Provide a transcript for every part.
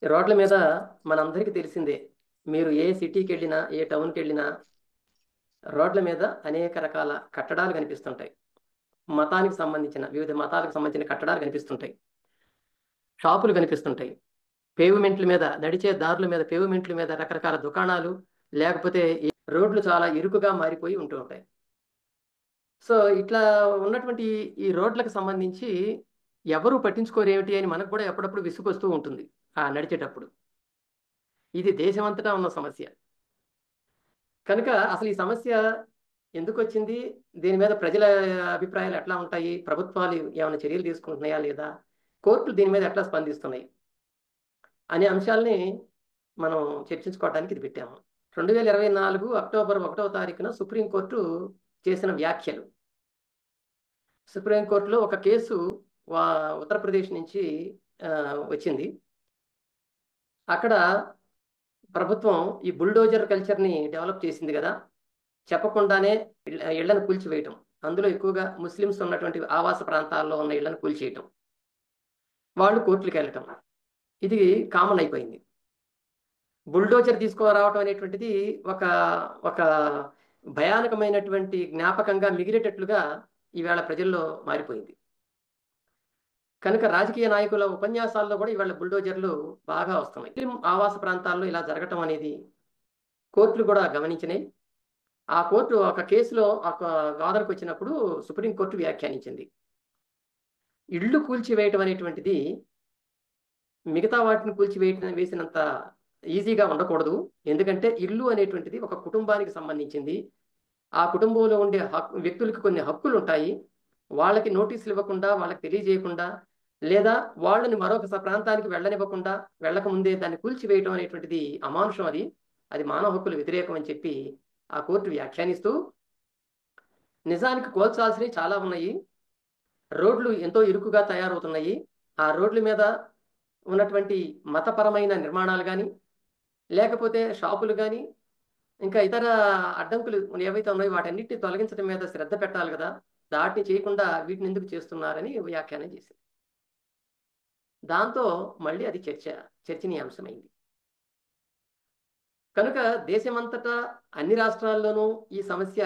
రోడ్ల మీద మనందరికీ తెలిసిందే. మీరు ఏ సిటీకెళ్ళినా, ఏ టౌన్‌కెళ్ళినా రోడ్ల మీద అనేక రకాల కట్టడాలు కనిపిస్తుంటాయి. వివిధ మతాలకు సంబంధించిన కట్టడాలు కనిపిస్తుంటాయి. షాపులు కనిపిస్తుంటాయి. నడిచే దారుల మీద పేవ్‌మెంట్ల మీద రకరకాల దుకాణాలు, లేకపోతే రోడ్లు చాలా ఇరుకుగా మారిపోయి ఉంటూ ఉంటాయి. సో, ఇట్లా ఉన్నటువంటి ఈ రోడ్లకు సంబంధించి ఎవరు పట్టించుకోరేమిటి అని మనకు కూడా అప్పుడప్పుడు విసుగొస్తూ ఉంటుంది నడిచేటప్పుడు. ఇది దేశమంతటా ఉన్న సమస్య. కనుక అసలు ఈ సమస్య ఎందుకొచ్చింది? దీని మీద ప్రజల అభిప్రాయాలు ఎట్లా ఉంటాయి? ప్రభుత్వాలు ఏమైనా చర్యలు తీసుకుంటున్నాయా లేదా? కోర్టులు దీని మీద ఎట్లా స్పందిస్తున్నాయి? అనే అంశాల్ని మనం చర్చించుకోవడానికి ఇది పెట్టాము. 2024 అక్టోబర్ 1వ తారీఖున సుప్రీంకోర్టు చేసిన వ్యాఖ్యలు. సుప్రీంకోర్టులో ఒక కేసు వా ఉత్తరప్రదేశ్ నుంచి వచ్చింది. అక్కడ ప్రభుత్వం ఈ బుల్డోజర్ కల్చర్‌ని డెవలప్ చేసింది గదా! చెప్పకుండానే ఇళ్లను కూల్చివేయటం. అందులో ఎక్కువగా ముస్లిమ్స్ ఉన్నటువంటి ఆవాస ప్రాంతాల్లో ఉన్న ఇళ్లను కూల్చేయటం. వాళ్ళు కోర్టులకెళ్ళటం. ఇది కామన్ అయిపోయింది. బుల్డోజర్ తీసుకురావటం అనేటువంటిది ఒక ఒక భయానకమైనటువంటి జ్ఞాపకంగా మిగిలేటట్లుగా ఈవేళ ప్రజల్లో మారిపోయింది. కనుక రాజకీయ నాయకుల ఉపన్యాసాల్లో కూడా ఇవాళ బుల్డోజర్లు బాగా వస్తున్నాయి. ముస్లిం ఆవాస ప్రాంతాల్లో ఇలా జరగటం అనేది కోర్టులు కూడా గమనించినాయి. ఆ కోర్టు ఒక కేసులో ఒక వాదనకు వచ్చినప్పుడు సుప్రీంకోర్టు వ్యాఖ్యానించింది. ఇళ్ళు కూల్చివేయటం అనేటువంటిది మిగతా వాటిని వేసినంత ఈజీగా ఉండకూడదు. ఎందుకంటే ఇల్లు అనేటువంటిది ఒక కుటుంబానికి సంబంధించింది. ఆ కుటుంబంలో ఉండే వ్యక్తులకు కొన్ని హక్కులు ఉంటాయి. వాళ్ళకి నోటీసులు ఇవ్వకుండా, వాళ్ళకి తెలియజేయకుండా, లేదా వాళ్ళని మరొక ప్రాంతానికి వెళ్ళనివ్వకుండా, వెళ్ళకముందే దాన్ని కూల్చివేయటం అనేటువంటిది అమానుషం అది. అది మానవ హక్కుల వ్యతిరేకం అని చెప్పి ఆ కోర్టు వ్యాఖ్యానిస్తూ, నిజానికి కోల్చాల్సినవి చాలా ఉన్నాయి. రోడ్లు ఎంతో ఇరుకుగా తయారవుతున్నాయి. ఆ రోడ్ల మీద ఉన్నటువంటి మతపరమైన నిర్మాణాలు గాని, లేకపోతే షాపులు గాని, ఇంకా ఇతర అడ్డంకులు ఏవైతే ఉన్నాయో వాటన్నిటిని తొలగించడం మీద శ్రద్ధ పెట్టాలి గదా! దాటిని చేయకుండా వీటిని ఎందుకు చేస్తున్నారని వ్యాఖ్యానం చేసింది. దాంతో మళ్ళీ అది చర్చనీయాంశమైంది. కనుక దేశమంతటా అన్ని రాష్ట్రాల్లోనూ ఈ సమస్య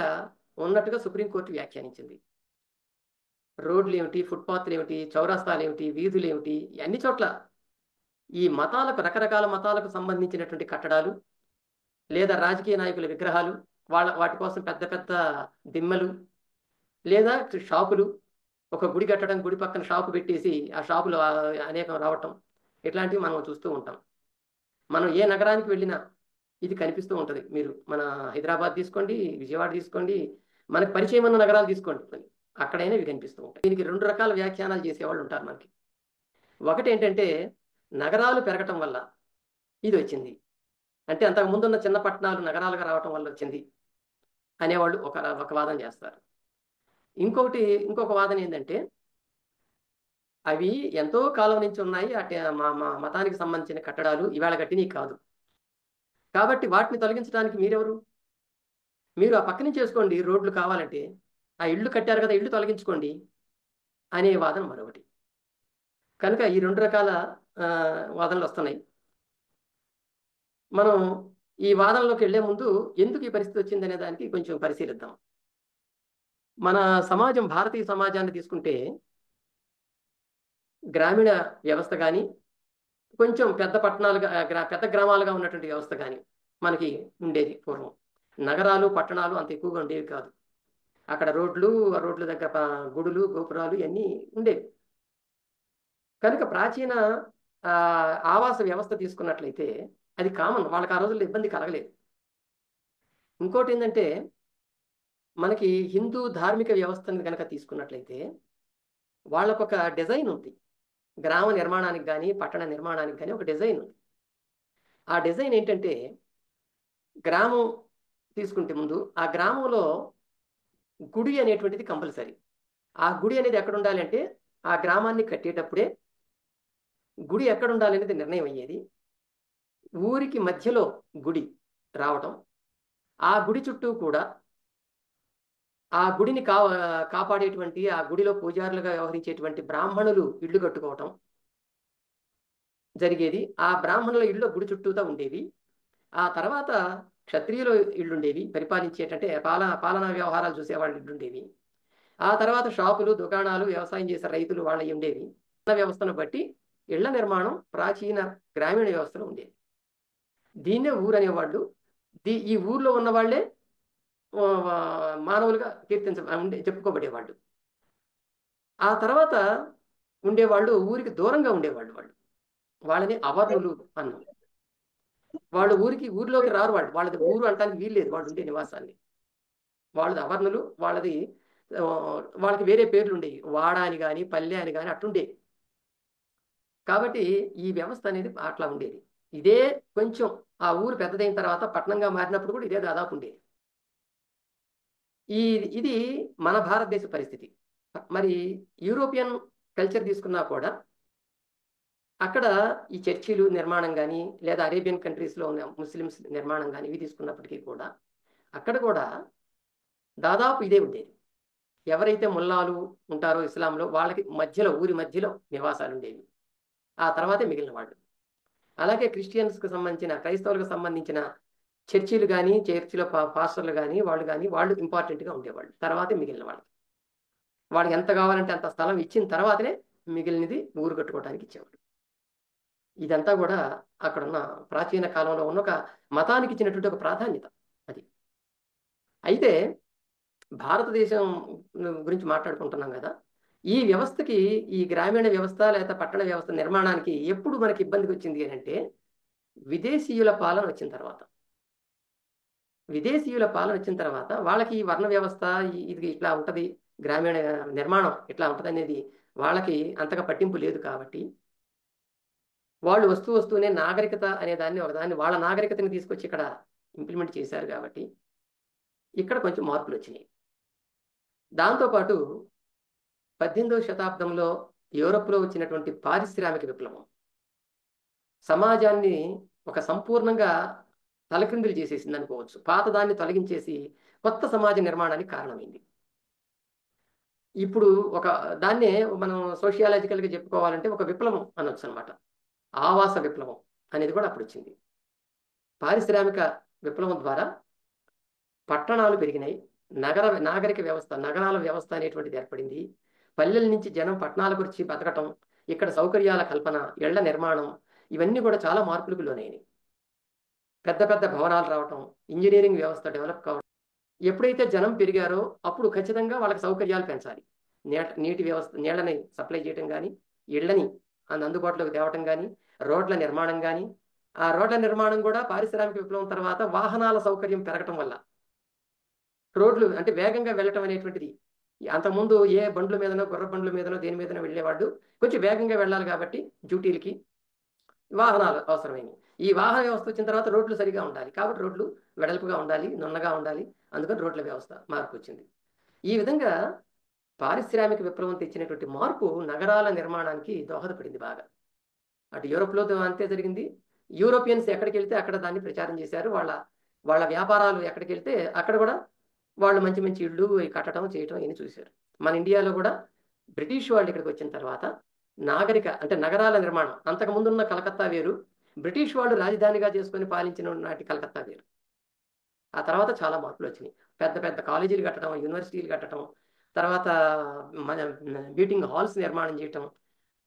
ఉన్నట్టుగా సుప్రీంకోర్టు వ్యాఖ్యానించింది. రోడ్లేమిటి, ఫుట్‌పాత్‌లేమిటి, చౌరస్తాలేమిటి, వీధులేమిటి, అన్ని చోట్ల ఈ రకరకాల మతాలకు సంబంధించినటువంటి కట్టడాలు, లేదా రాజకీయ నాయకుల విగ్రహాలు, వాటి కోసం పెద్ద పెద్ద దిమ్మలు, లేదా షాపులు, ఒక గుడి కట్టడం, గుడి పక్కన షాపు పెట్టేసి ఆ షాపులు అనేకం రావటం, ఇట్లాంటివి మనం చూస్తూ ఉంటాం. మనం ఏ నగరానికి వెళ్ళినా ఇది కనిపిస్తూ ఉంటది. మీరు మన హైదరాబాద్ తీసుకోండి, విజయవాడ తీసుకోండి, మనకు పరిచయం ఉన్న నగరాలు తీసుకోండి. అక్కడైనా ఇవి కనిపిస్తూ ఉంటాయి. దీనికి 2 రకాల వ్యాఖ్యానాలు చేసేవాళ్ళు ఉంటారు మనకి. ఒకటేంటంటే నగరాలు పెరగటం వల్ల ఇదొచ్చింది. అంటే అంతకు ముందున్న చిన్న పట్టణాలు నగరాలుగా రావటం వల్ల వచ్చింది అనేవాళ్ళు ఒక వాదన చేస్తారు. ఇంకొక వాదన ఏందంటే, అవి ఎంతో కాలం నుంచి ఉన్నాయి. మా మా మతానికి సంబంధించిన కట్టడాలు ఇవాళ కట్టినయి కాదు. కాబట్టి వాటిని తొలగించడానికి మీరెవరు? మీరు ఆ పక్క నుంచి చేసుకోండి రోడ్లు కావాలంటే. ఆ ఇళ్ళు కట్టారు కదా! ఇళ్ళు తొలగించుకోండి అనే వాదన మరొకటి. కనుక ఈ 2 రకాల వాదనలొస్తున్నాయి. మనం ఈ వాదనలోకెళ్ళే ముందు ఎందుకు ఈ పరిస్థితి వచ్చిందనే దానికి కొంచెం పరిశీలిద్దాం. మన భారతీయ సమాజాన్ని తీసుకుంటే గ్రామీణ వ్యవస్థ గాని, కొంచెం పెద్ద పట్టణాలుగా పెద్ద గ్రామాలుగా ఉన్నటువంటి వ్యవస్థ గాని మనకి ఉండేది పూర్వం. నగరాలు, పట్టణాలు అంత ఎక్కువగా ఉండేవి కాదు. అక్కడ ఆ రోడ్ల దగ్గర గుడులు, గోపురాలు ఇయన్నీ ఉండేవి. కనుక ప్రాచీన ఆవాస వ్యవస్థ తీసుకున్నట్లయితే అది కామన్. వాళ్ళకి ఆ రోజుల్లో ఇబ్బంది కలగలేదు. ఇంకోటేందంటే, మనకి హిందూ ధార్మిక వ్యవస్థను గనక తీసుకున్నట్లయితే వాళ్ళకొక డిజైన్ ఉంది. గ్రామ నిర్మాణానికి గాని, పట్టణ నిర్మాణానికి గాని ఒక డిజైన్ ఉంది. ఆ డిజైన్ ఏంటంటే, గ్రామం తీసుకుంటే ముందు ఆ గ్రామంలో గుడి అనేటువంటిది కంపల్సరీ. ఆ గుడి అనేది ఎక్కడుండాలి అంటే, ఆ గ్రామాన్ని కట్టేటప్పుడే గుడి ఎక్కడుండాలనేది నిర్ణయం అయ్యేది. ఊరికి మధ్యలో గుడి రావటం. ఆ గుడి చుట్టూ కూడా ఆ గుడిని కాపాడేటువంటి, ఆ గుడిలో పూజారులుగా వ్యవహరించేటువంటి బ్రాహ్మణులు ఇళ్ళు కట్టుకోవటం. జరిగేది. ఆ బ్రాహ్మణుల ఇళ్ళు గుడి చుట్టూతా ఉండేవి. ఆ తర్వాత క్షత్రియుల ఇళ్ళుండేవి, పరిపాలించేటంటే పాలనా వ్యవహారాలు చూసేవాళ్ళ ఇళ్ళుండేవి. ఆ తర్వాత షాపులు, దుకాణాలు, వ్యవసాయం చేసే రైతులు వాళ్ళవి ఉండేవి. ఉన్న వ్యవస్థను బట్టి ఇళ్ల నిర్మాణం ప్రాచీన గ్రామీణ వ్యవస్థలో ఉండేది. దీన్నే ఊరు అనేవాళ్ళు. ఈ ఊర్లో ఉన్న వాళ్ళే మానవులుగా చెప్పుకోబడేవాళ్ళు. ఆ తర్వాత ఉండేవాళ్ళు ఊరికి దూరంగా ఉండేవాళ్ళు. వాళ్ళని అవర్ణులు అన్నాం. వాళ్ళు ఊరిలోకి రారు. వాళ్ళది ఊరు అంటానికి వీల్లేదు వాళ్ళు ఉండే నివాసాన్ని. వాళ్ళది అవర్ణులు. వాళ్ళకి వేరే పేర్లు ఉండేవి, వాడ అని కానీ పల్లె అని కానీ అట్లుండేవి. కాబట్టి ఈ వ్యవస్థ అనేది అట్లా ఉండేది. ఇదే కొంచెం ఆ ఊరు పెద్దదైన తర్వాత పట్టణంగా మారినప్పుడు కూడా ఇదే దాదాపు ఉండేది. ఇది మన భారతదేశ పరిస్థితి. మరి యూరోపియన్ కల్చర్ తీసుకున్నా కూడా అక్కడ ఈ చర్చిలు నిర్మాణం కానీ లేదా అరేబియన్ కంట్రీస్లో ఉన్న ముస్లిమ్స్ నిర్మాణం కానీ ఇవి తీసుకున్నప్పటికీ కూడా అక్కడ కూడా దాదాపు ఇదే ఉండేది. ఎవరైతే ముల్లాలు ఉంటారో ఇస్లాంలో వాళ్ళకి ఊరి మధ్యలో నివాసాలు ఉండేవి. ఆ తర్వాతే మిగిలిన వాళ్ళు. అలాగే క్రిస్టియన్స్కి సంబంధించిన, క్రైస్తవులకు సంబంధించిన చర్చిలు కానీ చర్చిలో పాస్టర్లు కానీ వాళ్ళు ఇంపార్టెంట్గా ఉండేవాళ్ళు. తర్వాతే మిగిలిన వాళ్ళకి ఎంత కావాలంటే అంత స్థలం ఇచ్చిన తర్వాతనే మిగిలినది ఊరు కట్టుకోవడానికి ఇచ్చేవాడు. ఇదంతా కూడా అక్కడున్న ప్రాచీన కాలంలో ఉన్న ఒక మతానికి ఇచ్చినటువంటి ఒక ప్రాధాన్యత అది. అయితే భారతదేశం గురించి మాట్లాడుకుంటున్నాం కదా, ఈ వ్యవస్థకి, ఈ గ్రామీణ వ్యవస్థ లేదా పట్టణ వ్యవస్థ నిర్మాణానికి ఎప్పుడు మనకి ఇబ్బందికి వచ్చింది అని అంటే విదేశీయుల పాలన వచ్చిన తర్వాత వాళ్ళకి ఈ వర్ణ వ్యవస్థ ఇది ఇట్లా ఉంటుంది, గ్రామీణ నిర్మాణం ఇట్లా ఉంటుంది అనేది వాళ్ళకి అంతగా పట్టింపు లేదు. కాబట్టి వాళ్ళు వస్తూనే నాగరికత అనే ఒకదాన్ని వాళ్ళ నాగరికతని తీసుకొచ్చి ఇక్కడ ఇంప్లిమెంట్ చేశారు. కాబట్టి ఇక్కడ కొంచెం మార్పులు వచ్చినాయి. దాంతోపాటు 18వ శతాబ్దంలో యూరోప్లో వచ్చినటువంటి పారిశ్రామిక విప్లవం సమాజాన్ని ఒక సంపూర్ణంగా తలక్రిందులు చేసేసింది అనుకోవచ్చు. పాతదాన్ని తొలగించేసి కొత్త సమాజ నిర్మాణానికి కారణమైంది. ఇప్పుడు దాన్నే మనం సోషియాలజికల్గా చెప్పుకోవాలంటే ఒక విప్లవం అనొచ్చు అనమాట. ఆవాస విప్లవం అనేది కూడా అప్పుడు వచ్చింది. పారిశ్రామిక విప్లవం ద్వారా పట్టణాలు పెరిగినాయి, నాగరిక వ్యవస్థ, నగరాల వ్యవస్థ అనేటువంటిది ఏర్పడింది. పల్లెల నుంచి జనం పట్టణాలకు వచ్చి బతకటం, ఇక్కడ సౌకర్యాల కల్పన, ఇళ్ల నిర్మాణం, ఇవన్నీ కూడా చాలా మార్పులకు లోనైనవి. పెద్ద పెద్ద భవనాలు రావటం, ఇంజనీరింగ్ వ్యవస్థ డెవలప్ కావడం. ఎప్పుడైతే జనం పెరిగారో అప్పుడు ఖచ్చితంగా వాళ్ళకి సౌకర్యాలు పెంచాలి. నీటి వ్యవస్థ, నీళ్ళని సప్లై చేయడం కానీ, ఇళ్లని అందుబాటులోకి తేవటం కానీ, రోడ్ల నిర్మాణం కానీ. ఆ రోడ్ల నిర్మాణం కూడా పారిశ్రామిక విప్లవం తర్వాత వాహనాల సౌకర్యం పెరగటం వల్ల రోడ్లు అంటే వేగంగా వెళ్ళటం అనేటువంటిది. అంతకుముందు ఏ బండ్ల మీదనో, గుర్ర బండ్ల మీదనో, దేని మీదనో వెళ్ళేవాళ్ళు. కొంచెం వేగంగా వెళ్ళాలి కాబట్టి డ్యూటీలకి వాహనాలు అవసరమైనవి. ఈ వాహన వ్యవస్థ వచ్చిన తర్వాత రోడ్లు సరిగా ఉండాలి కాబట్టి రోడ్లు వెడల్పుగా ఉండాలి, నున్నగా ఉండాలి. అందుకని రోడ్ల వ్యవస్థ మార్పు వచ్చింది. ఈ విధంగా పారిశ్రామిక విప్లవం తెచ్చినటువంటి మార్పు నగరాల నిర్మాణానికి దోహదపడింది బాగా. అటు యూరోప్లో అంతే జరిగింది. యూరోపియన్స్ ఎక్కడికి వెళ్తే అక్కడ దాన్ని ప్రచారం చేశారు. వాళ్ళ వ్యాపారాలు ఎక్కడికి వెళ్తే అక్కడ కూడా వాళ్ళు మంచి మంచి ఇళ్ళు కట్టడం చేయటం ఇవన్నీ చూశారు. మన ఇండియాలో కూడా బ్రిటిష్ వాళ్ళు ఇక్కడికి వచ్చిన తర్వాత అంటే నగరాల నిర్మాణం అంతకుముందున్న కలకత్తా వేరు, బ్రిటిష్ వాళ్ళు రాజధానిగా చేసుకొని పాలించిన నాటి కలకత్తా వేరు. ఆ తర్వాత చాలా మార్పులు వచ్చినాయి. పెద్ద పెద్ద కాలేజీలు కట్టడం, యూనివర్సిటీలు కట్టడం, తర్వాత మన మీటింగ్ హాల్స్ నిర్మాణం చేయటం.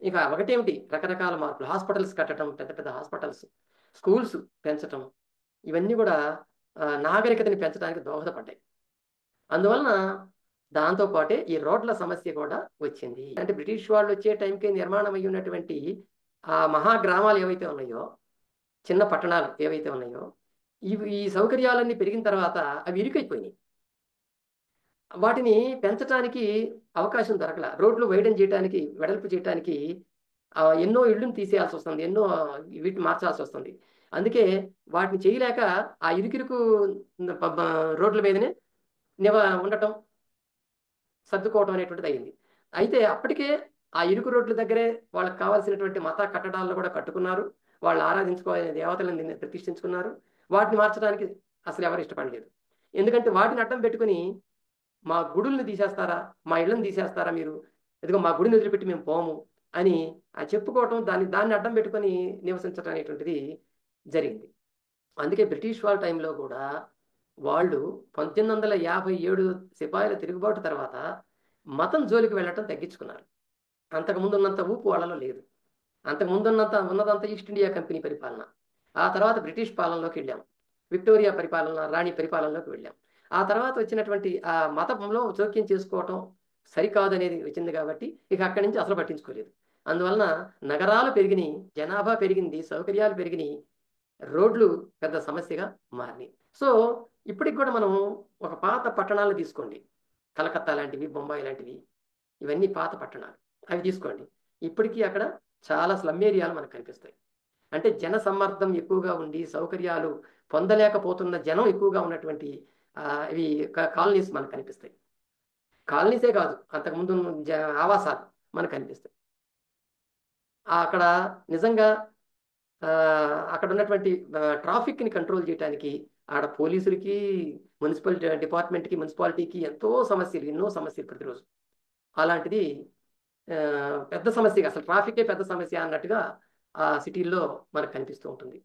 ఇక ఒకటేమిటి రకరకాల మార్పులు, హాస్పిటల్స్ కట్టడం, పెద్ద పెద్ద హాస్పిటల్స్, స్కూల్స్ పెంచటం, ఇవన్నీ కూడా నాగరికతని పెంచడానికి దోహదపడ్డాయి. అందువలన దాంతోపాటే ఈ రోడ్ల సమస్య కూడా వచ్చింది. అంటే బ్రిటిష్ వాళ్ళు వచ్చే టైంకి నిర్మాణం అయ్యి ఉన్నటువంటి ఆ మహాగ్రామాలు ఏవైతే ఉన్నాయో, చిన్న పట్టణాలు ఏవైతే ఉన్నాయో, ఈ సౌకర్యాలన్నీ పెరిగిన తర్వాత అవి ఇరుకైపోయినాయి. వాటిని పెంచడానికి అవకాశం దొరకల. రోడ్లు వైడన్ చేయడానికి, వెడల్పు చేయడానికి ఎన్నో ఇళ్ళను తీసేయాల్సి వస్తుంది, ఎన్నో వీటిని మార్చాల్సి వస్తుంది. అందుకే వాటిని చేయలేక ఆ ఇరుకిరుకు రోడ్ల మీదనే ఉండటం, సర్దుకోవటం అనేటువంటిది అయింది. అయితే అప్పటికే ఆ ఇరుకు రోడ్ల దగ్గరే వాళ్ళకి కావాల్సినటువంటి మత కట్టడాలను కూడా కట్టుకున్నారు. వాళ్ళు ఆరాధించుకోవాలని దేవతలను ప్రతిష్ఠించుకున్నారు. వాటిని మార్చడానికి అసలు ఎవరు ఇష్టపడలేదు. ఎందుకంటే వాటిని అడ్డం పెట్టుకుని మా గుడుల్ని తీసేస్తారా, మా ఇళ్ళని తీసేస్తారా మీరు, ఇదిగో మా గుడిని వదిలిపెట్టి మేము పోము అని చెప్పుకోవటం, దాన్ని దాన్ని అడ్డం పెట్టుకొని నివసించడం అనేటువంటిది జరిగింది. అందుకే బ్రిటిష్ వాళ్ళ టైంలో కూడా వాళ్ళు 1857 సిపాయిల తిరుగుబాటు తర్వాత మతం జోలికి వెళ్ళటం తగ్గించుకున్నారు. అంతకుముందు ఉన్నంత ఊపు వాళ్ళలో లేదు. అంతకుముందు ఉన్నదంతా ఈస్ట్ ఇండియా కంపెనీ పరిపాలన. ఆ తర్వాత బ్రిటిష్ పాలనలోకి వెళ్ళాం. విక్టోరియా పరిపాలన, రాణి పరిపాలనలోకి వెళ్ళాం. ఆ తర్వాత వచ్చినటువంటి ఆ మతంలో జోక్యం చేసుకోవటం సరికాదనేది వచ్చింది కాబట్టి ఇక అక్కడి నుంచి అసలు పట్టించుకోలేదు. అందువలన నగరాలు పెరిగినాయి, జనాభా పెరిగింది, సౌకర్యాలు పెరిగినాయి, రోడ్లు పెద్ద సమస్యగా మారినాయి. సో ఇప్పటికి కూడా మనం ఒక పాత పట్టణాలను తీసుకోండి, కలకత్తా లాంటివి, బొంబాయి లాంటివి, ఇవన్నీ పాత పట్టణాలు, అవి తీసుకోండి. ఇప్పటికీ అక్కడ చాలా స్లమ్ ఏరియాలు మనకు కనిపిస్తాయి. అంటే జన సమ్మర్దం ఎక్కువగా ఉండి సౌకర్యాలు పొందలేకపోతున్న జనం ఎక్కువగా ఉన్నటువంటి ఇవి కాలనీస్ మనకు కనిపిస్తాయి. కాలనీసే కాదు, అంతకుముందు ఆవాసాలు మనకు కనిపిస్తాయి. అక్కడ నిజంగా అక్కడ ఉన్నటువంటి ట్రాఫిక్ని కంట్రోల్ చేయడానికి ఆడ పోలీసులకి, మున్సిపల్ డిపార్ట్మెంట్కి, మున్సిపాలిటీకి ఎన్నో సమస్యలు ప్రతిరోజు. అలాంటిది పెద్ద సమస్య, అసలు ట్రాఫికే పెద్ద సమస్య అన్నట్టుగా ఆ సిటీల్లో మనకు కనిపిస్తూ ఉంటుంది.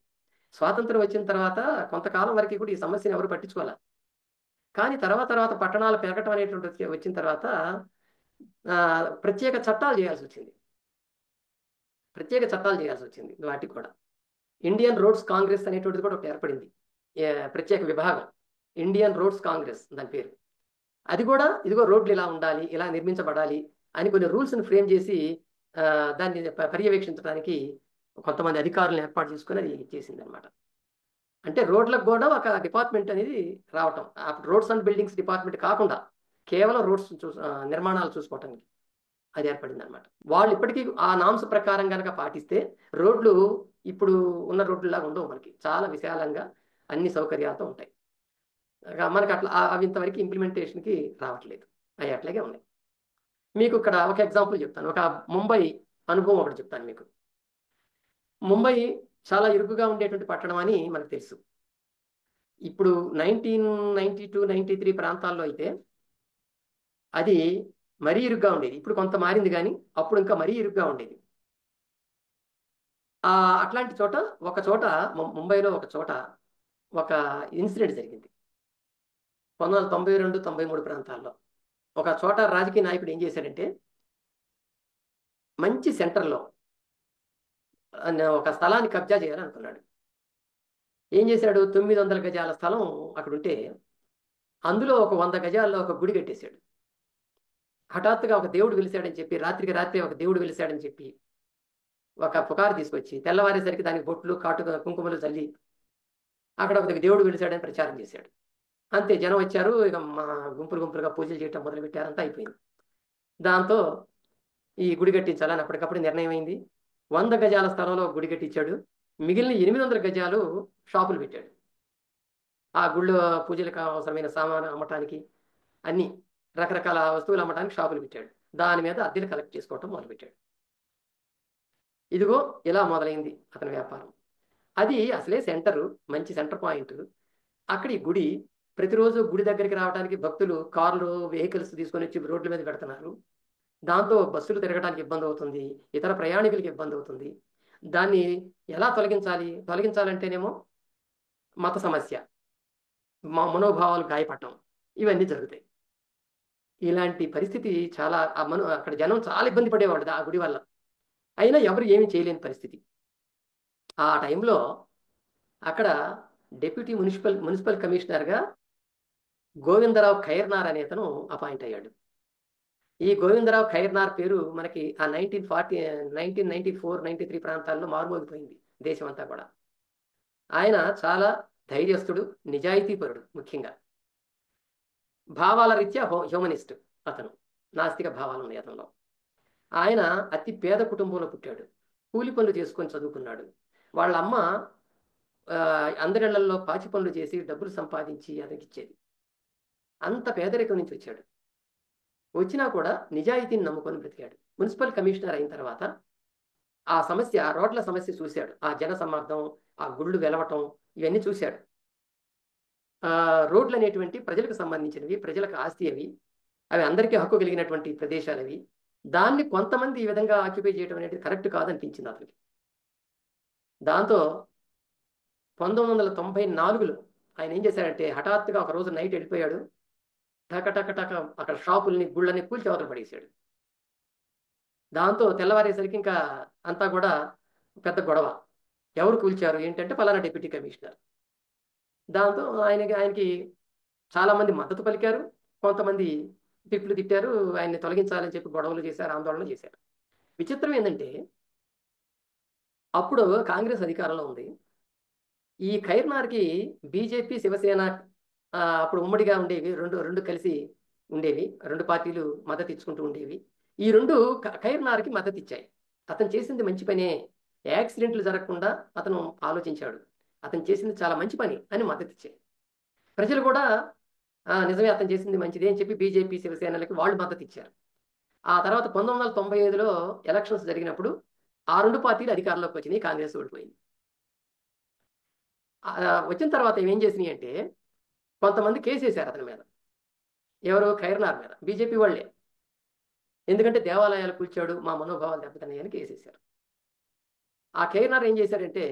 స్వాతంత్రం వచ్చిన తర్వాత కొంతకాలం వరకు కూడా ఈ సమస్యను ఎవరు పట్టించుకోవాలి. కానీ తర్వాత పట్టణాలు పెరగటం అనేటువంటి వచ్చిన తర్వాత ప్రత్యేక చట్టాలు చేయాల్సి వచ్చింది. వాటికి కూడా ఇండియన్ రోడ్స్ కాంగ్రెస్ అనేటువంటిది కూడా ఒకటి ఏర్పడింది, ప్రత్యేక విభాగం, ఇండియన్ రోడ్స్ కాంగ్రెస్ దాని పేరు. అది కూడా ఇదిగో రోడ్లు ఇలా ఉండాలి, ఇలా నిర్మించబడాలి అని కొన్ని రూల్స్ని ఫ్రేమ్ చేసి దాన్ని పర్యవేక్షించడానికి కొంతమంది అధికారులను ఏర్పాటు చేసుకుని అది చేసింది అనమాట. అంటే రోడ్లకు కూడా ఒక డిపార్ట్మెంట్ అనేది రావటం, రోడ్స్ అండ్ బిల్డింగ్స్ డిపార్ట్మెంట్ కాకుండా కేవలం రోడ్స్ నిర్మాణాలు చూసుకోవటానికి అది ఏర్పడింది అనమాట. వాళ్ళు ఇప్పటికీ ఆ నామ్స్ ప్రకారం కనుక పాటిస్తే రోడ్లు ఇప్పుడు ఉన్న రోడ్లులాగా ఉండవు, మనకి చాలా విశాలంగా అన్ని సౌకర్యాలతో ఉంటాయి. మనకి అట్లా అవి ఇంతవరకు ఇంప్లిమెంటేషన్కి రావట్లేదు, అవి అట్లాగే ఉన్నాయి. మీకు ఇక్కడ ఒక ఎగ్జాంపుల్ చెప్తాను, ఒక ముంబై అనుభవం ఒకటి చెప్తాను మీకు. ముంబై చాలా ఇరుకుగా ఉండేటువంటి పట్టణం అని మనకు తెలుసు. ఇప్పుడు 1992-93 ప్రాంతాల్లో అయితే అది మరీ ఇరుగ్గా ఉండేది. ఇప్పుడు కొంత మారింది, కానీ అప్పుడు ఇంకా మరీ ఇరుగ్గా ఉండేది. అట్లాంటి చోట ముంబైలో ఒక చోట ఒక ఇన్సిడెంట్ జరిగింది 1992-93 ప్రాంతాల్లో. ఒక చోట రాజకీయ నాయకుడు ఏం చేశాడంటే, మంచి సెంటర్లో ఒక స్థలాన్ని కబ్జా చేయాలనుకున్నాడు. ఏం చేశాడు, 900 గజాల స్థలం అక్కడ ఉంటే అందులో ఒక 100 గజాల్లో ఒక గుడి కట్టేశాడు. హఠాత్తుగా ఒక దేవుడు వెలిశాడని చెప్పి, రాత్రికి రాత్రి ఒక దేవుడు వెలిశాడని చెప్పి ఒక పుకారు తీసుకొచ్చి తెల్లవారేసరికి దానికి బొట్లు, కుంకుమలు చల్లి అక్కడ ఒక దేవుడు వెలిశాడని ప్రచారం చేశాడు. అంతే, జనం వచ్చారు, ఇక మా గుంపులుగా పూజలు చేయటం మొదలుపెట్టారు, అంతా అయిపోయింది. దాంతో ఈ గుడి కట్టించాలని అప్పటికప్పుడు నిర్ణయం అయింది. 100 గజాల స్థలంలో గుడి కట్టించాడు, మిగిలిన 800 గజాలు షాపులు పెట్టాడు. ఆ గుళ్ళో పూజలకు అవసరమైన సామాను అమ్మటానికి, అన్ని రకరకాల వస్తువులు అమ్మటానికి షాపులు పెట్టాడు. దాని మీద అద్దెలు కలెక్ట్ చేసుకోవటం మొదలుపెట్టాడు. ఇదిగో ఇలా మొదలైంది అతని వ్యాపారం. అది అసలే సెంటరు, మంచి సెంటర్ పాయింట్. అక్కడ ఈ గుడి, ప్రతిరోజు గుడి దగ్గరికి రావడానికి భక్తులు కార్లు, వెహికల్స్ తీసుకొని వచ్చి రోడ్ల మీద పెడుతున్నారు. దాంతో బస్సులు తిరగడానికి ఇబ్బంది అవుతుంది, ఇతర ప్రయాణికులకి ఇబ్బంది అవుతుంది. దాన్ని ఎలా తొలగించాలంటేనేమో మత సమస్య, మనోభావాలు గాయపడటం, ఇవన్నీ జరుగుతాయి. ఇలాంటి పరిస్థితి చాలా అక్కడ జనం చాలా ఇబ్బంది పడేవాళ్ళు ఆ గుడి వల్ల. అయినా ఎవరు ఏమీ చేయలేని పరిస్థితి. ఆ టైంలో అక్కడ డెప్యూటీ మున్సిపల్ కమిషనర్గా గోవిందరావు ఖైర్నార్ అనే అతను అపాయింట్ అయ్యాడు. ఈ గోవిందరావు ఖైర్నార్ పేరు మనకి ఆ 1994-93 ప్రాంతాల్లో మారుమోగిపోయింది దేశం అంతా కూడా. ఆయన చాలా ధైర్యస్తుడు, నిజాయితీపరుడు, ముఖ్యంగా భావాల రీత్యా హ్యూమనిస్ట్. అతను నాస్తిక భావాలు ఉన్నాయి అతనిలో. ఆయన అతి పేద కుటుంబంలో పుట్టాడు, కూలి పనులు చేసుకొని చదువుకున్నాడు. వాళ్ళ అమ్మ అందరిళ్లలో పాచి పనులు చేసి డబ్బులు సంపాదించి అతనికి ఇచ్చేది. అంత పేదరికం నుంచి వచ్చాడు. వచ్చినా కూడా నిజాయితీని నమ్ముకొని బ్రతికాడు. మున్సిపల్ కమిషనర్ అయిన తర్వాత ఆ సమస్య, ఆ రోడ్ల సమస్య చూశాడు, ఆ జన సమ్మర్దం, ఆ గుళ్ళు వెలవటం, ఇవన్నీ చూశాడు. రోడ్లు అనేటువంటి ప్రజలకు సంబంధించినవి, ప్రజలకు ఆస్తి అవి, అవి అందరికీ హక్కు కలిగినటువంటి ప్రదేశాలు అవి. దాన్ని కొంతమంది ఈ విధంగా ఆక్యుపై చేయడం అనేది కరెక్ట్ కాదనిపించింది అతనికి. దాంతో 1994లో ఆయన ఏం చేశాడంటే హఠాత్తుగా ఒక రోజు నైట్ వెళ్ళిపోయాడు. టక టక టక అక్కడ షాపుల్ని గుళ్ళని కూల్చి అవతల పడేశాడు. దాంతో తెల్లవారేసరికి ఇంకా అంతా కూడా పెద్ద గొడవ. ఎవరు కూల్చారు ఏంటంటే ఫలానా డిప్యూటీ కమిషనర్. దాంతో ఆయనకి చాలా మంది మద్దతు పలికారు, కొంతమంది తిట్లు తిట్టారు, ఆయన్ని తొలగించాలని చెప్పి గొడవలు చేశారు, ఆందోళన చేశారు. విచిత్రం ఏంటంటే అప్పుడు కాంగ్రెస్ అధికారంలో ఉంది. ఈ ఖైర్నార్కి బీజేపీ శివసేన అప్పుడు ఉమ్మడిగా ఉండేవి, రెండు రెండు కలిసి ఉండేవి, రెండు పార్టీలు మద్దతు ఇచ్చుకుంటూ ఉండేవి. ఈ రెండు ఖైర్నార్కి మద్దతు ఇచ్చాయి. అతను చేసింది మంచి పనే, యాక్సిడెంట్లు జరగకుండా అతను ఆలోచించాడు, అతను చేసింది చాలా మంచి పని అని మద్దతు ఇచ్చాయి. ప్రజలు కూడా నిజమే అతను చేసింది మంచిదే అని చెప్పి బీజేపీ శివసేనలకి వాళ్ళు మద్దతు ఇచ్చారు. ఆ తర్వాత 1995లో ఎలక్షన్స్ జరిగినప్పుడు ఆ రెండు పార్టీలు అధికారంలోకి వచ్చినాయి, కాంగ్రెస్ ఓడిపోయింది. వచ్చిన తర్వాత ఏం చేసినాయి అంటే కొంతమంది కేసు వేశారు అతని మీద. ఎవరు? ఖైర్నార్ మీద, బీజేపీ వాళ్ళే. ఎందుకంటే దేవాలయాలు కూల్చాడు, మా మనోభావాలు దెబ్బతిన్నాయని కేసు వేశారు. ఆ ఖైర్నార్ ఏం చేశాడంటే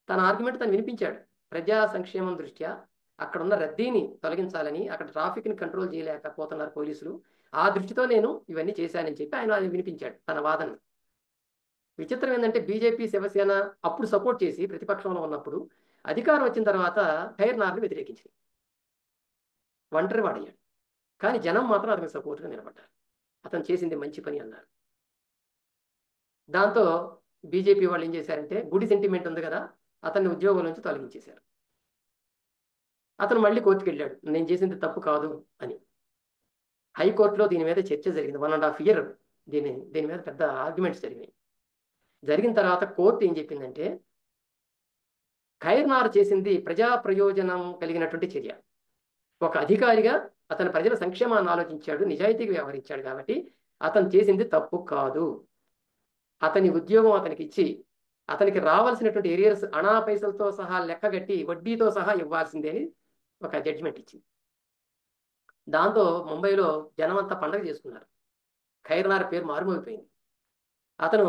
తన ఆర్గ్యుమెంట్ తను వినిపించాడు. ప్రజా సంక్షేమం దృష్ట్యా అక్కడ ఉన్న రద్దీని తొలగించాలని, అక్కడ ట్రాఫిక్ని కంట్రోల్ చేయలేకపోతున్నారు పోలీసులు, ఆ దృష్టితో నేను ఇవన్నీ చేశానని చెప్పి ఆయన వినిపించాడు తన వాదనని. విచిత్రం ఏంటంటే బీజేపీ శివసేన అప్పుడు సపోర్ట్ చేసి ప్రతిపక్షంలో ఉన్నప్పుడు అధికారం వచ్చిన తర్వాత ఖైర్నార్ని వ్యతిరేకించింది, ఒంటరి వాడయ్యాడు. కానీ జనం మాత్రం అతనికి సపోర్ట్గా నిలబడ్డారు, అతను చేసింది మంచి పని అన్నారు. దాంతో బీజేపీ వాళ్ళు ఏం చేశారంటే గుడి సెంటిమెంట్ ఉంది కదా, అతన్ని ఉద్యోగం నుంచి తొలగించేశారు. అతను మళ్ళీ కోర్టుకు వెళ్ళాడు, నేను చేసింది తప్పు కాదు అని. హైకోర్టులో దీని మీద చర్చ జరిగింది 1.5 year. దీని మీద పెద్ద ఆర్గ్యుమెంట్స్ జరిగినాయి. జరిగిన తర్వాత కోర్టు ఏం చెప్పిందంటే ఖైర్నార్ చేసింది ప్రజా ప్రయోజనం కలిగినటువంటి చర్య. ఒక అధికారిగా అతను ప్రజల సంక్షేమాన్ని ఆలోచించాడు, నిజాయితీగా వ్యవహరించాడు, కాబట్టి అతను చేసింది తప్పు కాదు. అతని ఉద్యోగం అతనికి ఇచ్చి అతనికి రావాల్సినటువంటి ఏరియర్స్ అనా పైసలతో సహా లెక్కగట్టి వడ్డీతో సహా ఇవ్వాల్సిందే అని ఒక జడ్జిమెంట్ ఇచ్చింది. దాంతో ముంబైలో జనం అంతా పండగ చేసుకున్నారు. ఖైర్నార్ పేరు మారుమోగిపోయింది. అతను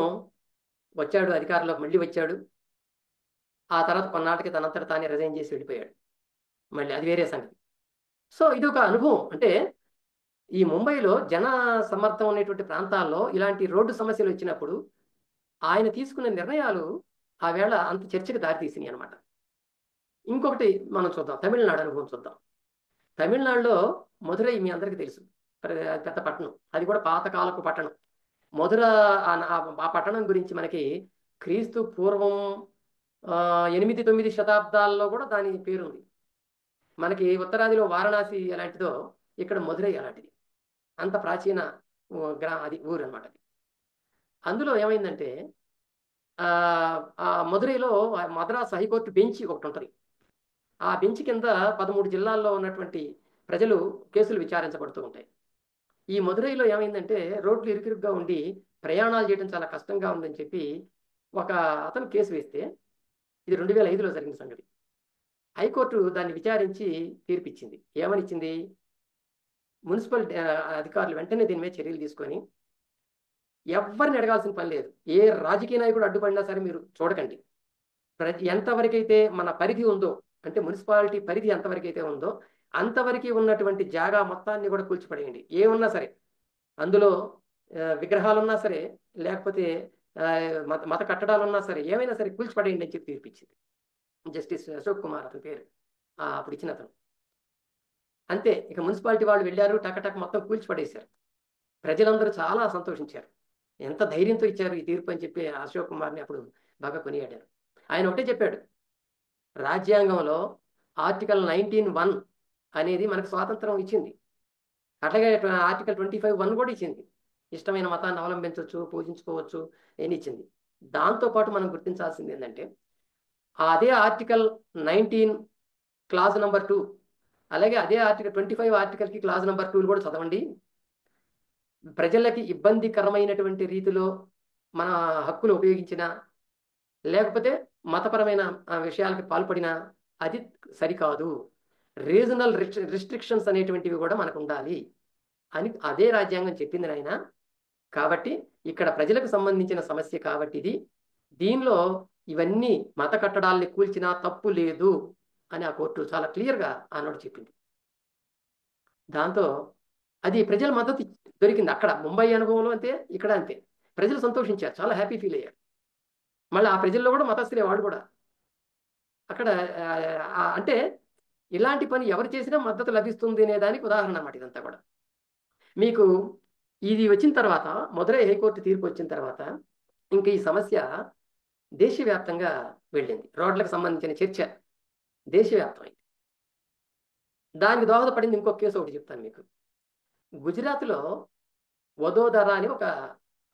వచ్చాడు, అధికారంలోకి మళ్ళీ వచ్చాడు. ఆ తర్వాత కొన్నాళ్ళకి తనంతట తానే రిజైన్ చేసి వెళ్ళిపోయాడు. మళ్ళీ అది వేరే సంగతి. సో ఇది ఒక అనుభవం. అంటే ఈ ముంబైలో జన సమర్థం అనేటువంటి ప్రాంతాల్లో ఇలాంటి రోడ్డు సమస్యలు వచ్చినప్పుడు ఆయన తీసుకున్న నిర్ణయాలు ఆ వేళ అంత చర్చకు దారితీసినాయి అనమాట. ఇంకొకటి మనం చూద్దాం, తమిళనాడు అనుభవం చూద్దాం. తమిళనాడులో మధురై మీ అందరికీ తెలుసు, పెద్ద పట్టణం, అది కూడా పాతకాలపు పట్టణం. మధుర ఆ పట్టణం గురించి మనకి క్రీస్తు పూర్వం 8-9 శతాబ్దాల్లో కూడా దాని పేరుంది. మనకి ఉత్తరాదిలో వారణాసి ఎలాంటిదో ఇక్కడ మధురై అలాంటిది, అంత ప్రాచీన అది ఊరు అనమాట. అది అందులో ఏమైందంటే ఆ మధురైలో మద్రాస్ హైకోర్టు బెంచ్ ఒకటి ఉంటుంది. ఆ బెంచ్ కింద 13 జిల్లాల్లో ఉన్నటువంటి ప్రజలు కేసులు విచారించబడుతూ ఉంటాయి. ఈ మధురైలో ఏమైందంటే రోడ్లు ఇరుకిరుగ్గా ఉండి ప్రయాణాలు చేయడం చాలా కష్టంగా ఉందని చెప్పి ఒక అతను కేసు వేస్తే, ఇది 2005లో జరిగిన సంగతి. హైకోర్టు దాన్ని విచారించి తీర్పిచ్చింది. ఏమనిచ్చింది? మున్సిపల్ అధికారులు వెంటనే దీని మీద చర్యలు తీసుకొని ఎవరిని అడగాల్సిన పని లేదు, ఏ రాజకీయ నాయకుడు అడ్డుపడినా సరే మీరు చూడకండి, ఎంతవరకైతే మన పరిధి ఉందో, అంటే మున్సిపాలిటీ పరిధి ఎంతవరకైతే ఉందో అంతవరకు ఉన్నటువంటి జాగా మొత్తాన్ని కూడా కూల్చిపడేయండి. ఏమున్నా సరే, అందులో విగ్రహాలు ఉన్నా సరే, లేకపోతే మత కట్టడాలు ఉన్నా సరే, ఏమైనా సరే కూల్చిపడేయండి అని చెప్పి తీర్పిచ్చింది. జస్టిస్ అశోక్ కుమార్ అతని పేరు, అప్పుడు ఇచ్చిన అతను. అంతే, ఇక మున్సిపాలిటీ వాళ్ళు వెళ్ళారు, టకటక్ మొత్తం కూల్చిపడేశారు. ప్రజలందరూ చాలా సంతోషించారు. ఎంత ధైర్యంతో ఇచ్చారు ఈ తీర్పు అని చెప్పి అశోక్ కుమార్ని అప్పుడు బాగా కొనియాడారు. ఆయన ఒకటే చెప్పాడు, రాజ్యాంగంలో ఆర్టికల్ 19(1) అనేది మనకు స్వాతంత్రం ఇచ్చింది, అట్లాగే ఆర్టికల్ 25(1) కూడా ఇచ్చింది, ఇష్టమైన మతాన్ని అవలంబించవచ్చు, పూజించుకోవచ్చు అని ఇచ్చింది. దాంతోపాటు మనం గుర్తించాల్సింది ఏంటంటే అదే ఆర్టికల్ 19 క్లాజ్ నెంబర్ 2, అలాగే అదే ఆర్టికల్ 25 ఆర్టికల్కి క్లాజ్ నెంబర్ 2 కూడా చదవండి. ప్రజలకి ఇబ్బందికరమైనటువంటి రీతిలో మన హక్కులు ఉపయోగించిన, లేకపోతే మతపరమైన విషయాలకు పాల్పడినా అది సరికాదు, రీజనల్ రిస్ట్రిక్షన్స్ అనేటువంటివి కూడా మనకు ఉండాలి అని అదే రాజ్యాంగం చెప్పింది నాయన. కాబట్టి ఇక్కడ ప్రజలకు సంబంధించిన సమస్య కాబట్టి ఇది, దీనిలో ఇవన్నీ మత కట్టడాల్ని కూల్చినా తప్పు లేదు అని ఆ కోర్టు చాలా క్లియర్గా ఆనాడు చెప్పింది. దాంతో అది ప్రజల మద్దతు దొరికింది. అక్కడ ముంబై అనుభవంలో అంతే, ఇక్కడ అంతే. ప్రజలు సంతోషించారు, చాలా హ్యాపీ ఫీల్ అయ్యారు. మళ్ళీ ఆ ప్రజల్లో కూడా మతస్థులే వాడు కూడా. అక్కడ అంటే ఇలాంటి పని ఎవరు చేసినా మద్దతు లభిస్తుంది అనే దానికి ఉదాహరణ అన్నమాట ఇదంతా కూడా. మీకు ఇది వచ్చిన తర్వాత, మదురై హైకోర్టు తీర్పు వచ్చిన తర్వాత ఇంక ఈ సమస్య దేశవ్యాప్తంగా వెళ్ళింది. రోడ్లకు సంబంధించిన చర్చ దేశవ్యాప్తమైంది. దానికి దోహదపడింది ఇంకొక కేసు ఒకటి చెప్తాను మీకు. గుజరాత్లో వదోదర అని ఒక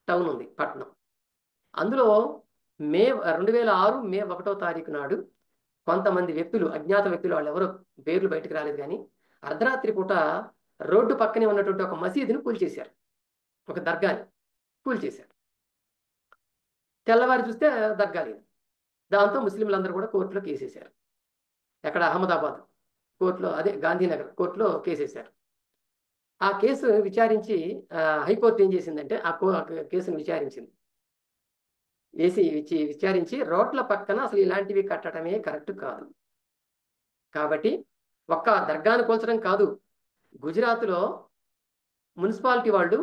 టౌన్ ఉంది, పట్టణం. అందులో మే 2006 మే 1వ తారీఖు నాడు కొంతమంది వ్యక్తులు, అజ్ఞాత వ్యక్తులు, వాళ్ళు ఎవరో పేర్లు బయటకు రాలేదు కానీ, అర్ధరాత్రి పూట రోడ్డు పక్కనే ఉన్నటువంటి ఒక మసీదుని కూల్చేశారు, ఒక దర్గాని కూల్చేశారు. తెల్లవారి చూస్తే దర్గా లేదు. దాంతో ముస్లింలందరూ కూడా కోర్టులో కేసేశారు. ఎక్కడ అహ్మదాబాద్ కోర్టులో, అదే గాంధీనగర్ కోర్టులో కేసేశారు. ఆ కేసు విచారించి హైకోర్టు ఏం చేసిందంటే ఆ కేసును విచారించింది. విచారించి రోడ్ల పక్కన అసలు ఇలాంటివి కట్టడమే కరెక్ట్ కాదు. కాబట్టి ఒక్క దర్గాను కూల్చడం కాదు, గుజరాత్లో మున్సిపాలిటీ వాళ్ళు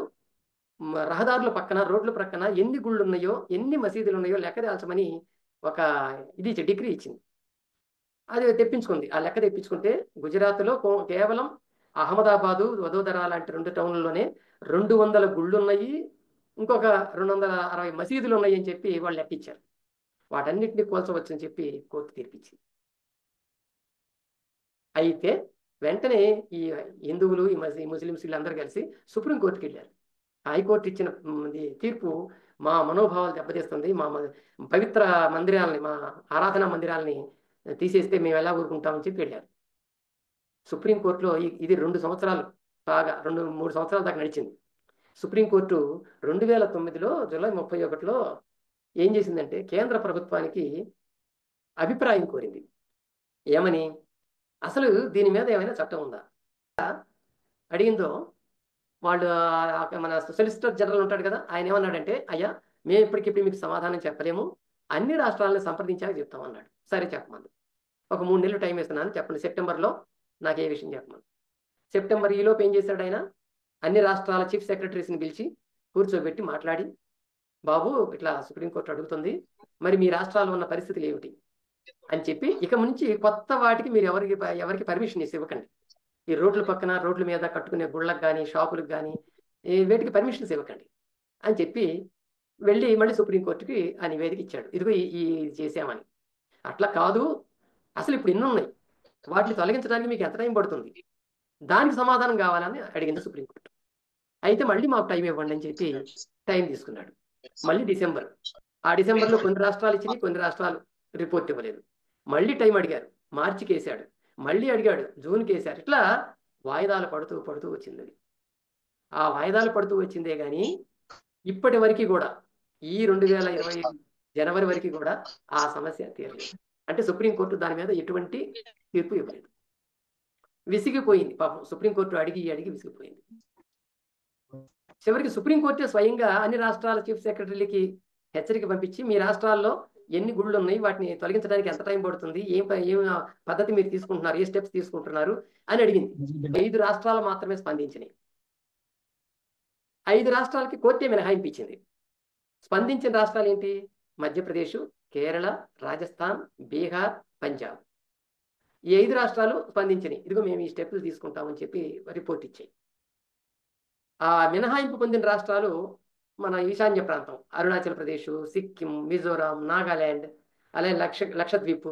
రహదారుల పక్కన, రోడ్ల పక్కన ఎన్ని గుళ్ళు ఉన్నాయో, ఎన్ని మసీదులు ఉన్నాయో లెక్క తేల్చమని ఒక డిగ్రీ ఇచ్చింది. అది తెప్పించుకుంది. ఆ లెక్క తెప్పించుకుంటే గుజరాత్లో కేవలం అహ్మదాబాదు, వదోదర లాంటి 2 టౌన్లలోనే 200 గుళ్ళు ఉన్నాయి, ఇంకొక 260 మసీదులు ఉన్నాయి అని చెప్పి వాళ్ళు లెక్కించారు. వాటన్నిటిని కూల్చవచ్చు అని చెప్పి కోర్టు తీర్పిచ్చింది. అయితే వెంటనే ఈ హిందువులు, ఈ ముస్లిమ్స్ వీళ్ళందరూ కలిసి సుప్రీంకోర్టుకి వెళ్ళారు. హైకోర్టు ఇచ్చిన తీర్పు మా మనోభావాలు దెబ్బతీస్తుంది, మా పవిత్ర మందిరాలని, మా ఆరాధనా మందిరాలని తీసేస్తే మేము ఎలా ఊరుకుంటామని చెప్పి వెళ్ళారు. సుప్రీంకోర్టులో ఇది 2 సంవత్సరాలు, బాగా 2-3 సంవత్సరాల దాకా నడిచింది. సుప్రీంకోర్టు 2009లో జూలై 31లో ఏం చేసిందంటే కేంద్ర ప్రభుత్వానికి అభిప్రాయం కోరింది. ఏమని? అసలు దీని మీద ఏమైనా చట్టం ఉందా అడిగిందో, వాళ్ళు మన సొలిసిటర్ జనరల్ ఉంటాడు కదా, ఆయన ఏమన్నాడంటే, అయ్యా మేము ఇప్పటికిప్పుడు మీకు సమాధానం చెప్పలేము, అన్ని రాష్ట్రాలను సంప్రదించాక చెప్తామన్నాడు. సరే చెప్పమంది. ఒక 3 నెలలు టైం ఇస్తున్నాను, చెప్పండి సెప్టెంబర్లో నాకు ఏ విషయం చెప్పమని. సెప్టెంబర్ ఈలోపు ఏం చేశాడు ఆయన, అన్ని రాష్ట్రాల చీఫ్ సెక్రటరీస్ని పిలిచి కూర్చోబెట్టి మాట్లాడి, బాబు ఇట్లా సుప్రీంకోర్టు అడుగుతుంది, మరి మీ రాష్ట్రాల్లో ఉన్న పరిస్థితులు ఏమిటి అని చెప్పి, ఇక నుంచి కొత్త వాటికి మీరు ఎవరికి పర్మిషన్ ఇవ్వకండి. ఈ రోడ్ల పక్కన, రోడ్ల మీద కట్టుకునే గుళ్ళకు కానీ, షాపులకు కానీ వేటికి పర్మిషన్స్ ఇవ్వకండి అని చెప్పి వెళ్ళి మళ్ళీ సుప్రీంకోర్టుకి ఆ నివేదిక ఇచ్చాడు. ఇదిగో ఈ చేసామని. అట్లా కాదు, అసలు ఇప్పుడు ఎన్ని ఉన్నాయి, వాటిని తొలగించడానికి మీకు ఎంత టైం పడుతుంది, దానికి సమాధానం కావాలని అడిగింది సుప్రీంకోర్టు. అయితే మళ్ళీ మాకు టైం ఇవ్వండి అని చెప్పి టైం తీసుకున్నాడు. మళ్ళీ ఆ డిసెంబర్లో కొన్ని రాష్ట్రాలు ఇచ్చినాయి, కొన్ని రాష్ట్రాలు రిపోర్ట్ ఇవ్వలేదు. మళ్ళీ టైం అడిగారు, మార్చికి వేశాడు, మళ్ళీ అడిగాడు, జూన్కి వేశారు. ఇట్లా వాయిదాలు పడుతూ పడుతూ వచ్చింది. అది ఆ వాయిదాలు పడుతూ వచ్చిందే కానీ ఇప్పటి వరకు కూడా, ఈ 2020 జనవరి వరకు కూడా ఆ సమస్య తీరలేదు. అంటే సుప్రీంకోర్టు దాని మీద ఎటువంటి తీర్పు ఇవ్వలేదు. విసిగిపోయింది పాపం, సుప్రీంకోర్టు అడిగి విసిగిపోయింది. చివరికి సుప్రీంకోర్టే స్వయంగా అన్ని రాష్ట్రాల చీఫ్ సెక్రటరీలకి హెచ్చరిక పంపించి, మీ రాష్ట్రాల్లో ఎన్ని గుళ్ళు ఉన్నాయి, వాటిని తొలగించడానికి ఎంత టైం పడుతుంది, ఏం పద్ధతి మీరు తీసుకుంటున్నారు, ఏ స్టెప్స్ తీసుకుంటున్నారు అని అడిగింది. 5 రాష్ట్రాలు మాత్రమే స్పందించినాయి. 5 రాష్ట్రాలకి కోర్టే మినహాయింపు ఇచ్చింది. స్పందించిన రాష్ట్రాలు ఏంటి? మధ్యప్రదేశ్, కేరళ, రాజస్థాన్, బీహార్, పంజాబ్. ఈ 5 రాష్ట్రాలు స్పందించినాయి. ఇదిగో మేము ఈ స్టెప్లు తీసుకుంటామని చెప్పి రిపోర్ట్ ఇచ్చాయి. ఆ మినహాయింపు పొందిన రాష్ట్రాలు మన ఈశాన్య ప్రాంతం, అరుణాచల్ ప్రదేశ్, సిక్కిం, మిజోరాం, నాగాలాండ్, అలాగే లక్షద్వీప్,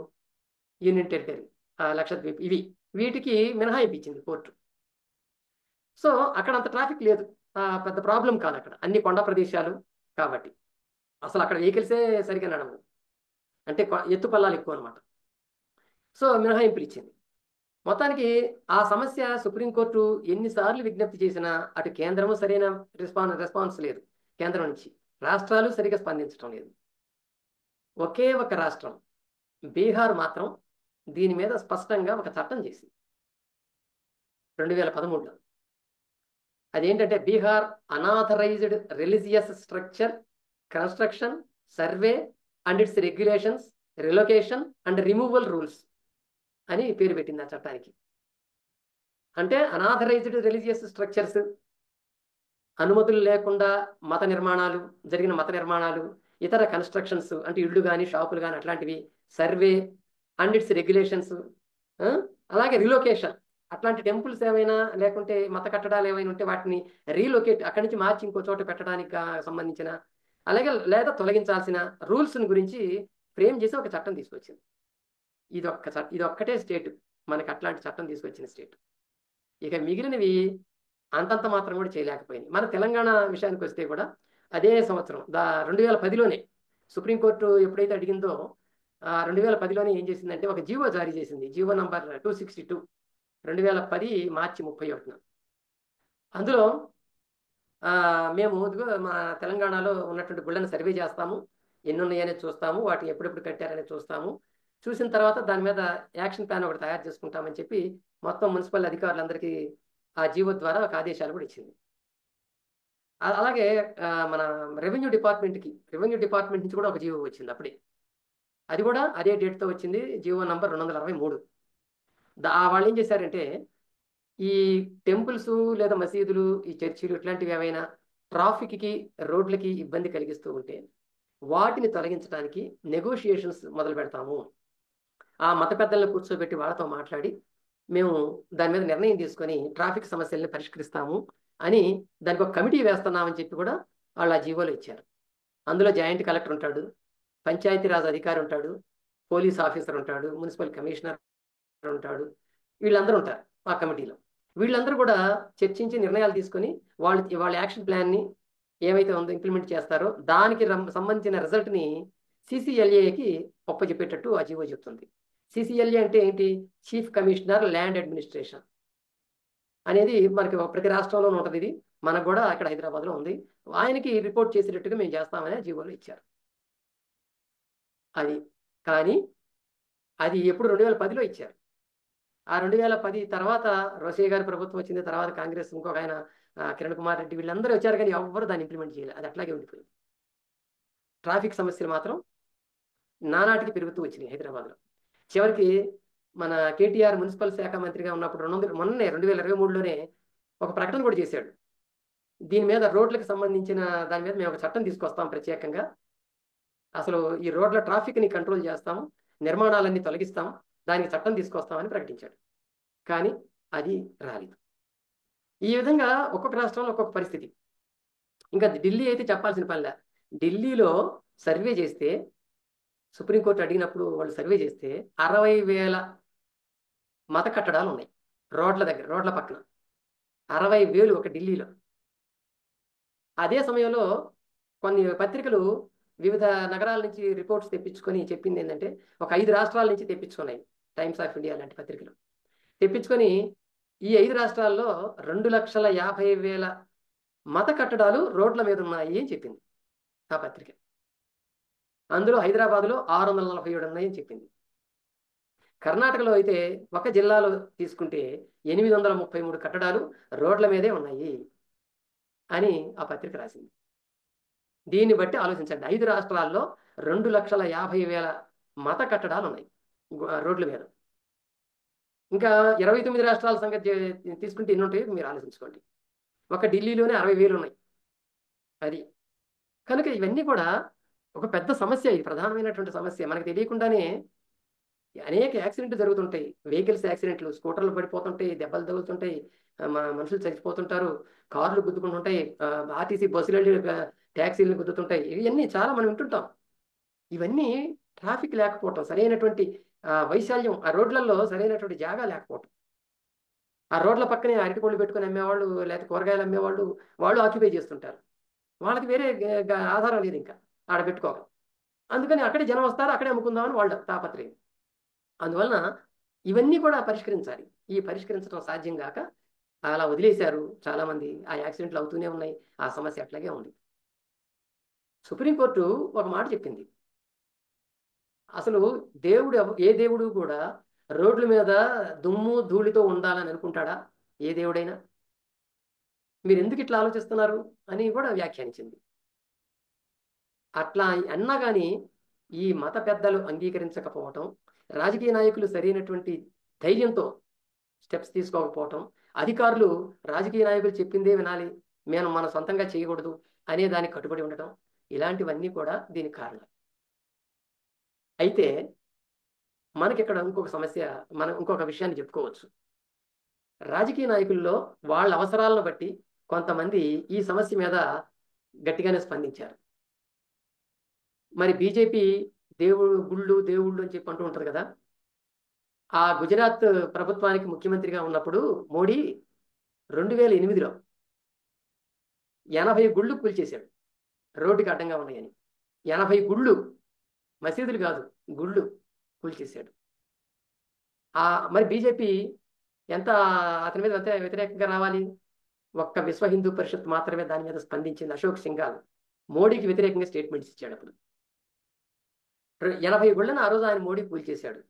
యూనియన్ టెరిటరీ లక్షద్వీప్, వీటికి మినహాయింపు ఇచ్చింది కోర్టు. సో అక్కడ అంత ట్రాఫిక్ లేదు, పెద్ద ప్రాబ్లం కాదు. అక్కడ అన్ని కొండ ప్రదేశాలు కాబట్టి అసలు అక్కడ వెహికల్సే సరిగా నడవు, అంటే ఎత్తుపల్లాలు ఎక్కువ అనమాట. సో మినహాయింపులు ఇచ్చింది. మొత్తానికి ఆ సమస్య సుప్రీంకోర్టు ఎన్నిసార్లు విజ్ఞప్తి చేసినా అటు కేంద్రము సరైన రెస్పాన్స్ లేదు, కేంద్రం నుంచి రాష్ట్రాలు సరిగా స్పందించడం లేదు. ఒకే ఒక రాష్ట్రం బీహార్ మాత్రం దీని మీద స్పష్టంగా ఒక చట్టం చేసింది 2013లో. అదేంటంటే Bihar unauthorised religious structure construction survey and its regulations relocation and removal rules అని పేరు పెట్టింది ఆ చట్టానికి. అంటే అనాథరైజ్డ్ రిలీజియస్ స్ట్రక్చర్స్, అనుమతులు లేకుండా జరిగిన మత నిర్మాణాలు, ఇతర కన్స్ట్రక్షన్స్ అంటే ఇళ్ళు కానీ షాపులు కానీ అట్లాంటివి, సర్వే అండ్ ఇట్స్ రెగ్యులేషన్స్, అలాగే రిలోకేషన్, అట్లాంటి టెంపుల్స్ ఏమైనా లేకుంటే మత కట్టడాలు ఏమైనా ఉంటే వాటిని రీలొకేట్ అక్కడి నుంచి మార్చి ఇంకో చోట పెట్టడానికి సంబంధించిన, అలాగే లేదా తొలగించాల్సిన రూల్స్ గురించి ఫ్రేమ్ చేసి ఒక చట్టం తీసుకొచ్చింది. ఇదొక్కటే స్టేట్ మనకి అట్లాంటి చట్టం తీసుకొచ్చిన స్టేట్. ఇక మిగిలినవి అంతంత మాత్రం కూడా చేయలేకపోయింది. మన తెలంగాణ విషయానికి వస్తే కూడా అదే సంవత్సరం 2010లోనే సుప్రీంకోర్టు ఎప్పుడైతే అడిగిందో 2010లోనే ఏం చేసిందంటే ఒక జీవో జారీ చేసింది. జీవో నంబర్ 262 2010 మార్చి 31న. అందులో మేము మా తెలంగాణలో ఉన్నటువంటి గుళ్ళను సర్వే చేస్తాము, ఎన్ని ఉన్నాయనేది చూస్తాము, వాటిని ఎప్పుడెప్పుడు కట్టారనేది చూస్తాము, చూసిన తర్వాత దాని మీద యాక్షన్ ప్లాన్ ఒకటి తయారు చేసుకుంటామని చెప్పి మొత్తం మున్సిపల్ అధికారులందరికీ ఆ జీవో ద్వారా ఒక ఆదేశాలు కూడా ఇచ్చింది. అలాగే మన రెవెన్యూ డిపార్ట్మెంట్ నుంచి కూడా ఒక జీవో వచ్చింది అప్పుడే. అది కూడా అదే డేట్తో వచ్చింది, జీవో నంబర్ 263. వాళ్ళు ఏం చేశారంటే ఈ టెంపుల్స్ లేదా మసీదులు, ఈ చర్చిలు ఇట్లాంటివి ఏవైనా ట్రాఫిక్కి రోడ్లకి ఇబ్బంది కలిగిస్తూ ఉంటే వాటిని తొలగించడానికి నెగోషియేషన్స్ మొదలు పెడతాము, ఆ మత పెద్దలను కూర్చోబెట్టి వాళ్ళతో మాట్లాడి మేము దాని మీద నిర్ణయం తీసుకొని ట్రాఫిక్ సమస్యల్ని పరిష్కరిస్తాము అని దానికి ఒక కమిటీ వేస్తున్నామని చెప్పి కూడా వాళ్ళు ఆ జీవోలో ఇచ్చారు. అందులో జాయింట్ కలెక్టర్ ఉంటాడు, పంచాయతీరాజ్ అధికారి ఉంటాడు, పోలీస్ ఆఫీసర్ ఉంటాడు, మున్సిపల్ కమిషనర్ ఉంటాడు, వీళ్ళందరూ ఉంటారు ఆ కమిటీలో. వీళ్ళందరూ కూడా చర్చించి నిర్ణయాలు తీసుకొని వాళ్ళ యాక్షన్ ప్లాన్ని ఏమైతే ఉందో ఇంప్లిమెంట్ చేస్తారో దానికి సంబంధించిన రిజల్ట్ని సిసిఎల్ఏకి ఒప్పచెప్పేటట్టు ఆ జీవో చెప్తుంది. సిసిఎల్ఏ అంటే ఏంటి? చీఫ్ కమిషనర్ ల్యాండ్ అడ్మినిస్ట్రేషన్ అనేది మనకి ప్రతి రాష్ట్రంలోనూ ఉంటుంది. ఇది మనకు కూడా ఇక్కడ హైదరాబాద్లో ఉంది. ఆయనకి రిపోర్ట్ చేసేటట్టుగా మేము చేస్తామని జీవోలో ఇచ్చారు. కానీ అది ఎప్పుడు 2010లో ఇచ్చారు. ఆ 2010 తర్వాత రోసయ్య గారి ప్రభుత్వం వచ్చింది, తర్వాత కాంగ్రెస్ ఇంకొక ఆయన కిరణ్ కుమార్ రెడ్డి వీళ్ళందరూ వచ్చారు, కానీ ఎవ్వరు దాన్ని ఇంప్లిమెంట్ చేయలేదు. అది అట్లాగే ఉండిపోయింది. ట్రాఫిక్ సమస్యలు మాత్రం నానాటికి పెరుగుతూ వచ్చినాయి హైదరాబాద్లో. చివరికి మన కేటీఆర్ మున్సిపల్ శాఖ మంత్రిగా ఉన్నప్పుడు మొన్నే 2023లోనే ఒక ప్రకటన కూడా చేశాడు. దీని మీద రోడ్లకు సంబంధించిన దాని మీద మేము ఒక చట్టం తీసుకొస్తాం ప్రత్యేకంగా, అసలు ఈ రోడ్ల ట్రాఫిక్ని కంట్రోల్ చేస్తాము, నిర్మాణాలన్నీ తొలగిస్తాం, దానికి చట్టం తీసుకొస్తామని ప్రకటించాడు. కానీ అది రాలేదు. ఈ విధంగా ఒక్కొక్క రాష్ట్రంలో ఒక్కొక్క పరిస్థితి. ఇంకా ఢిల్లీ అయితే చెప్పాల్సిన పనిలే. ఢిల్లీలో సర్వే చేస్తే, సుప్రీంకోర్టు అడిగినప్పుడు వాళ్ళు సర్వే చేస్తే 60,000 మత కట్టడాలు ఉన్నాయి రోడ్ల పక్కన. 60,000 ఒక ఢిల్లీలో. అదే సమయంలో కొన్ని పత్రికలు వివిధ నగరాల నుంచి రిపోర్ట్స్ తెప్పించుకొని చెప్పింది ఏంటంటే ఒక 5 రాష్ట్రాల నుంచి తెప్పించుకున్నాయి, టైమ్స్ ఆఫ్ ఇండియా లాంటి పత్రికలు తెప్పించుకొని ఈ 5 రాష్ట్రాల్లో 2,50,000 మత కట్టడాలు రోడ్ల మీద ఉన్నాయి అని చెప్పింది ఆ పత్రిక. అందులో హైదరాబాద్లో 647 ఉన్నాయని చెప్పింది. కర్ణాటకలో అయితే ఒక జిల్లాలో తీసుకుంటే 833 కట్టడాలు రోడ్ల మీదే ఉన్నాయి అని ఆ పత్రిక రాసింది. దీన్ని బట్టి ఆలోచించండి, 5 రాష్ట్రాల్లో 2,50,000 మత కట్టడాలు ఉన్నాయి రోడ్ల మీద. ఇంకా 29 రాష్ట్రాల సంగతి తీసుకుంటే ఎన్ని ఉంటాయో మీరు ఆలోచించుకోండి. ఒక ఢిల్లీలోనే 60,000 ఉన్నాయి. అది కనుక ఇవన్నీ కూడా ఒక పెద్ద సమస్య, ఇది ప్రధానమైనటువంటి సమస్య. మనకు తెలియకుండానే అనేక యాక్సిడెంట్లు జరుగుతుంటాయి. వెహికల్స్ యాక్సిడెంట్లు, స్కూటర్లు పడిపోతుంటాయి, దెబ్బలు తగులుతుంటాయి, మనుషులు చచ్చిపోతుంటారు, కార్లు గుద్దుకుంటుంటాయి, ఆర్టీసీ బస్సులు ట్యాక్సీలను గుద్దుతుంటాయి. ఇవన్నీ చాలా మనం వింటుంటాం. ఇవన్నీ ట్రాఫిక్ లేకపోవటం, సరైనటువంటి వైశాల్యం, ఆ రోడ్లలో సరైనటువంటి జాగా లేకపోవటం. ఆ రోడ్ల పక్కనే అరటిపళ్ళు పెట్టుకుని అమ్మేవాళ్ళు లేకపోతే కూరగాయలు అమ్మేవాళ్ళు వాళ్ళు ఆక్యుపై చేస్తుంటారు. వాళ్ళకి వేరే ఆధారం లేదు ఇంకా ఆడ పెట్టుకోవాలి. అందుకని అక్కడే జనం వస్తారు, అక్కడే అమ్ముకుందామని వాళ్ళ తాపత్రయం. అందువలన ఇవన్నీ కూడా పరిష్కరించాలి. ఈ పరిష్కరించడం సాధ్యం కాక అలా వదిలేశారు చాలామంది. ఆ యాక్సిడెంట్లు అవుతూనే ఉన్నాయి, ఆ సమస్య అట్లాగే ఉంది. సుప్రీంకోర్టు ఒక మాట చెప్పింది, అసలు ఏ దేవుడు కూడా రోడ్ల మీద దుమ్ము ధూళితో ఉండాలని అనుకుంటాడా? ఏ దేవుడైనా? మీరు ఎందుకు ఇట్లా ఆలోచిస్తున్నారు అని కూడా వ్యాఖ్యానించింది. అట్లా అన్నా కానీ ఈ మత పెద్దలు అంగీకరించకపోవటం, రాజకీయ నాయకులు సరైనటువంటి ధైర్యంతో స్టెప్స్ తీసుకోకపోవటం, అధికారులు రాజకీయ నాయకులు చెప్పిందే వినాలి, మేము మన సొంతంగా చేయకూడదు అనే దానికి కట్టుబడి ఉండటం, ఇలాంటివన్నీ కూడా దీనికి కారణం. అయితే మనకి ఇక్కడ ఇంకొక సమస్య, మనం ఇంకొక విషయాన్ని చెప్పుకోవచ్చు. రాజకీయ నాయకుల్లో వాళ్ళ అవసరాలను బట్టి కొంతమంది ఈ సమస్య మీద గట్టిగానే స్పందించారు. మరి బీజేపీ దేవుళ్ళు అని చెప్పి అంటూ ఉంటుంది కదా. ఆ గుజరాత్ ప్రభుత్వానికి ముఖ్యమంత్రిగా ఉన్నప్పుడు మోడీ 2008లో 80 గుళ్ళు కూల్చేశాడు, రోడ్డుకి అడ్డంగా ఉన్నాయని. 80 గుళ్ళు, మసీదులు కాదు, గుళ్ళు కూల్చేశాడు. మరి బీజేపీ ఎంత అతని మీద ఎంత వ్యతిరేకంగా రావాలి? ఒక్క విశ్వ హిందూ పరిషత్ మాత్రమే దాని మీద స్పందించింది. అశోక్ సింఘాల్ మోడీకి వ్యతిరేకంగా స్టేట్మెంట్స్ ఇచ్చాడు. అప్పుడు 80 గుళ్ళను ఆ రోజు ఆయన మోడీ కూల్చేశాడు.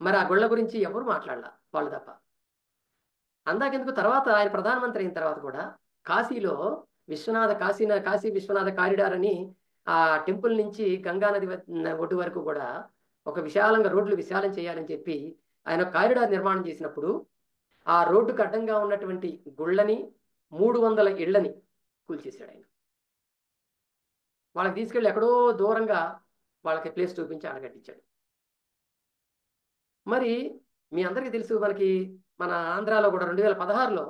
మరి ఆ గుళ్ళ గురించి ఎవరు మాట్లాడాల, వాళ్ళు తప్ప. అందాకెందుకు తర్వాత ఆయన ప్రధానమంత్రి అయిన తర్వాత కూడా కాశీలో కాశీ విశ్వనాథ కారిడార్ అని ఆ టెంపుల్ నుంచి గంగానది ఒడ్డు వరకు కూడా ఒక విశాలంగా రోడ్లు విశాలం చేయాలని చెప్పి ఆయన కారిడార్ నిర్మాణం చేసినప్పుడు ఆ రోడ్డుకు అడ్డంగా ఉన్నటువంటి గుళ్ళని 300 ఇళ్లని కూల్చేశాడు ఆయన. వాళ్ళకి తీసుకెళ్ళి ఎక్కడో దూరంగా వాళ్ళకి ప్లేస్ చూపించి అడగట్టించాడు. మరి మీ అందరికీ తెలుసు, మన ఆంధ్రాలో కూడా 2016లో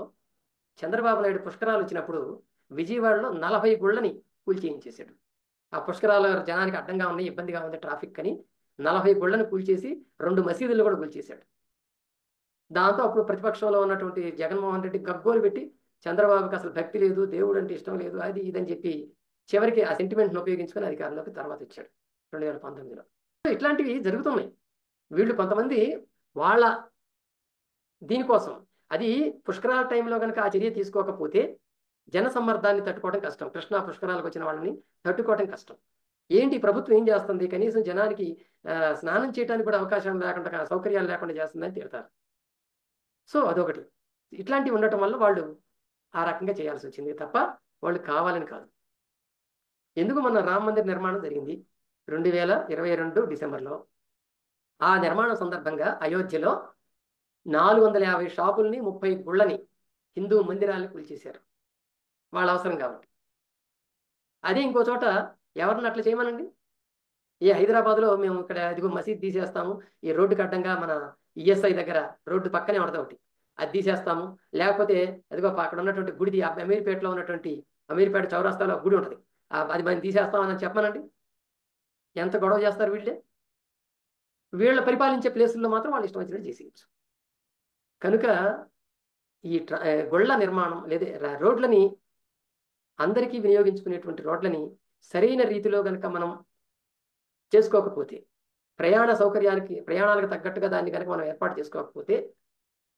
చంద్రబాబు నాయుడు పుష్కరాలు వచ్చినప్పుడు విజయవాడలో 40 గుళ్ళని కూల్చేయించేశాడు. ఆ పుష్కరాల జనానికి అడ్డంగా ఉన్నాయి, ఇబ్బందిగా ఉంది ట్రాఫిక్ అని 40 గుళ్ళని కూల్చేసి 2 మసీదులు కూడా కూల్చేశాడు. దాంతో అప్పుడు ప్రతిపక్షంలో ఉన్నటువంటి జగన్మోహన్ రెడ్డి గగ్గోలు పెట్టి చంద్రబాబుకి అసలు భక్తి లేదు, దేవుడు అంటే ఇష్టం లేదు, అది ఇదని చెప్పి చివరికి ఆ సెంటిమెంట్ను ఉపయోగించుకొని అధికారంలోకి తర్వాత వచ్చాడు 2019లో. ఇట్లాంటివి జరుగుతున్నాయి. వీళ్ళు కొంతమంది వాళ్ళ దీనికోసం, అది పుష్కరాల టైంలో కనుక ఆ చర్య తీసుకోకపోతే జన సమ్మర్దాన్ని తట్టుకోవడం కష్టం, కృష్ణా పుష్కరాలకు వచ్చిన వాళ్ళని తట్టుకోవడం కష్టం. ఏంటి ప్రభుత్వం ఏం చేస్తుంది, కనీసం జనానికి స్నానం చేయడానికి కూడా అవకాశం లేకుండా, సౌకర్యాలు లేకుండా చేస్తుందని తిడతారు. సో అదొకటి. ఇట్లాంటివి ఉండటం వల్ల వాళ్ళు ఆ రకంగా చేయాల్సి వచ్చింది తప్ప వాళ్ళు కావాలని కాదు. ఎందుకు మన రామ మందిర్ నిర్మాణం జరిగింది 2022 డిసెంబర్లో. ఆ నిర్మాణం సందర్భంగా అయోధ్యలో 450 షాపుల్ని, 30 గుళ్ళని, హిందూ మందిరాలను కూల్చేశారు వాళ్ళ అవసరం కాబట్టి. అదే ఇంకో చోట ఎవరిని అట్లా చేయమనండి. ఈ హైదరాబాద్లో మేము ఇక్కడ అదిగో మసీద్ తీసేస్తాము, ఈ రోడ్డుకి అడ్డంగా మన ఈఎస్ఐ దగ్గర రోడ్డు పక్కనే ఉండదు ఒకటి, అది తీసేస్తాము, లేకపోతే అదిగో అక్కడ ఉన్నటువంటి గుడిది అమీర్పేటలో ఉన్నటువంటి అమీర్పేట చౌరస్తాలో గుడి ఉంటుంది, అది మనం తీసేస్తామని చెప్పమనండి. ఎంత గొడవ చేస్తారు వీళ్ళే. వీళ్ళ పరిపాలించే ప్లేసుల్లో మాత్రం వాళ్ళు ఇష్టం వచ్చినట్టు చేసేయచ్చు. కనుక ఈ గుళ్ళ నిర్మాణం లేదా రోడ్లని, అందరికీ వినియోగించుకునేటువంటి రోడ్లని సరైన రీతిలో కనుక మనం చేసుకోకపోతే, ప్రయాణాలకు తగ్గట్టుగా దాన్ని కనుక మనం ఏర్పాటు చేసుకోకపోతే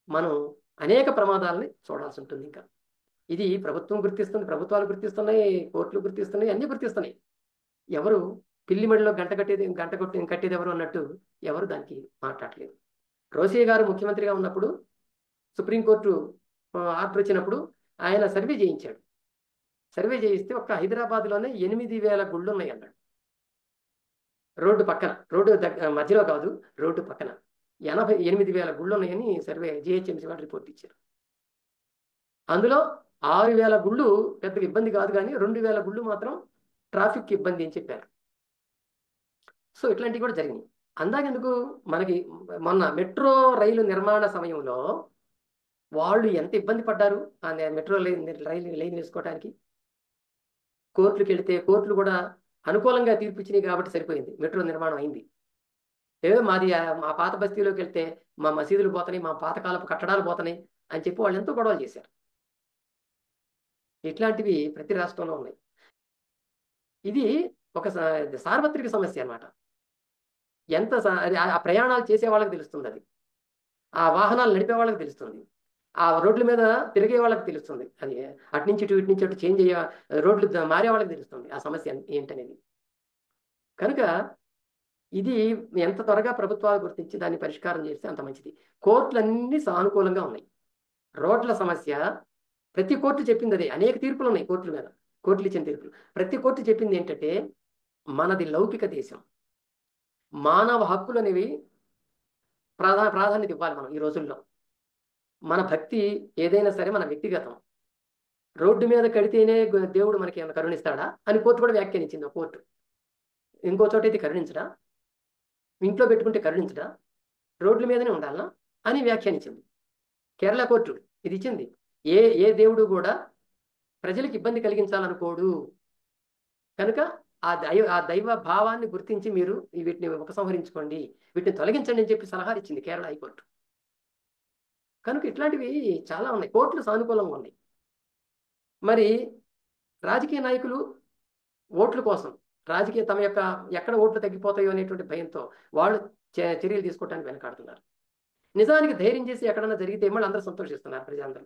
మనం అనేక ప్రమాదాలని చూడాల్సి ఉంటుంది. ఇంకా ఇది ప్రభుత్వం గుర్తిస్తుంది, ప్రభుత్వాలు గుర్తిస్తున్నాయి, కోర్టులు గుర్తిస్తున్నాయి, అన్ని గుర్తిస్తున్నాయి. ఎవరు పిల్లి మెడలో కట్టేది ఎవరు అన్నట్టు ఎవరు దానికి మాట్లాడలేదు. రోసయ్య గారు ముఖ్యమంత్రిగా ఉన్నప్పుడు సుప్రీంకోర్టు ఆర్డర్ వచ్చినప్పుడు ఆయన సర్వే చేయించాడు. సర్వే చేయిస్తే ఒక్క హైదరాబాద్లోనే 8,000 గుళ్ళు ఉన్నాయి అన్నాడు. రోడ్డు పక్కన, రోడ్డు మధ్యలో కాదు, రోడ్డు పక్కన 8,000 గుళ్ళు ఉన్నాయని సర్వే జిహెచ్ఎంసీ వాళ్ళు రిపోర్ట్ ఇచ్చారు. అందులో 6,000 గుళ్ళు పెద్దగా ఇబ్బంది కాదు, కానీ 2,000 గుళ్ళు మాత్రం ట్రాఫిక్ ఇబ్బంది అని చెప్పారు. సో ఇట్లాంటివి కూడా జరిగినాయి. అందాకెందుకు, మనకి మొన్న మెట్రో రైలు నిర్మాణ సమయంలో వాళ్ళు ఎంత ఇబ్బంది పడ్డారు ఆ మెట్రో లైన్ వేసుకోవడానికి. కోర్టులకు వెళితే కోర్టులు కూడా అనుకూలంగా తీర్పు ఇచ్చినాయి కాబట్టి సరిపోయింది, మెట్రో నిర్మాణం అయింది. ఏదో మా పాత బస్తీలోకి వెళ్తే మా మసీదులు పోతున్నాయి, మా పాతకాలపు కట్టడాలు పోతున్నాయి అని చెప్పి వాళ్ళు ఎంతో గొడవలు చేశారు. ఇట్లాంటివి ప్రతి రాష్ట్రంలో ఉన్నాయి. ఇది ఒక సార్వత్రిక సమస్య అన్నమాట. ఎంత ఆ ప్రయాణాలు చేసే వాళ్ళకి తెలుస్తుంది, అది ఆ వాహనాలు నడిపే వాళ్ళకి తెలుస్తుంది, ఆ రోడ్ల మీద తిరిగే వాళ్ళకి తెలుస్తుంది, అది అటు నుంచి ఇటు, ఇటు నుంచి అటు చేంజ్ అయ్యే రోడ్లు మారే వాళ్ళకి తెలుస్తుంది ఆ సమస్య ఏంటనేది. కనుక ఇది ఎంత త్వరగా ప్రభుత్వాలు గుర్తించి దాన్ని పరిష్కారం చేస్తే అంత మంచిది. కోర్టులన్నీ సానుకూలంగా ఉన్నాయి. రోడ్ల సమస్య ప్రతి కోర్టు చెప్పింది అదే. అనేక తీర్పులు ఉన్నాయి కోర్టుల మీద, కోర్టులు ఇచ్చిన తీర్పులు. ప్రతి కోర్టు చెప్పింది ఏంటంటే మనది లౌకిక దేశం, మానవ హక్కులు అనేవి ప్రాధాన్యత ఇవ్వాలి మనం ఈ రోజుల్లో. మన భక్తి ఏదైనా సరే మన వ్యక్తిగతం. రోడ్డు మీద కడితేనే దేవుడు మనకి ఏమైనా కరుణిస్తాడా అని కోర్టు కూడా వ్యాఖ్యానించింది. కోర్టు ఇంకో చోట అయితే కరుణించడా, ఇంట్లో పెట్టుకుంటే కరుణించడా, రోడ్ల మీదనే ఉండాలనా అని వ్యాఖ్యానించింది కేరళ కోర్టు. ఇది ఇచ్చింది. ఏ ఏ దేవుడు కూడా ప్రజలకు ఇబ్బంది కలిగించాలనుకోడు. కనుక ఆ దైవ భావాన్ని గుర్తించి మీరు వీటిని ఉపసంహరించుకోండి, వీటిని తొలగించండి అని చెప్పి సలహా ఇచ్చింది కేరళ హైకోర్టు. కనుక ఇట్లాంటివి చాలా ఉన్నాయి, కోర్టులు సానుకూలంగా ఉన్నాయి. మరి రాజకీయ నాయకులు ఓట్ల కోసం తమ యొక్క ఎక్కడ ఓట్లు తగ్గిపోతాయో అనేటువంటి భయంతో వాళ్ళు చర్యలు తీసుకోవడానికి వెనకాడుతున్నారు. నిజానికి ధైర్యం చేసి ఎక్కడన్నా జరిగితే మళ్ళీ అందరూ సంతోషిస్తున్నారు, ప్రజలందరూ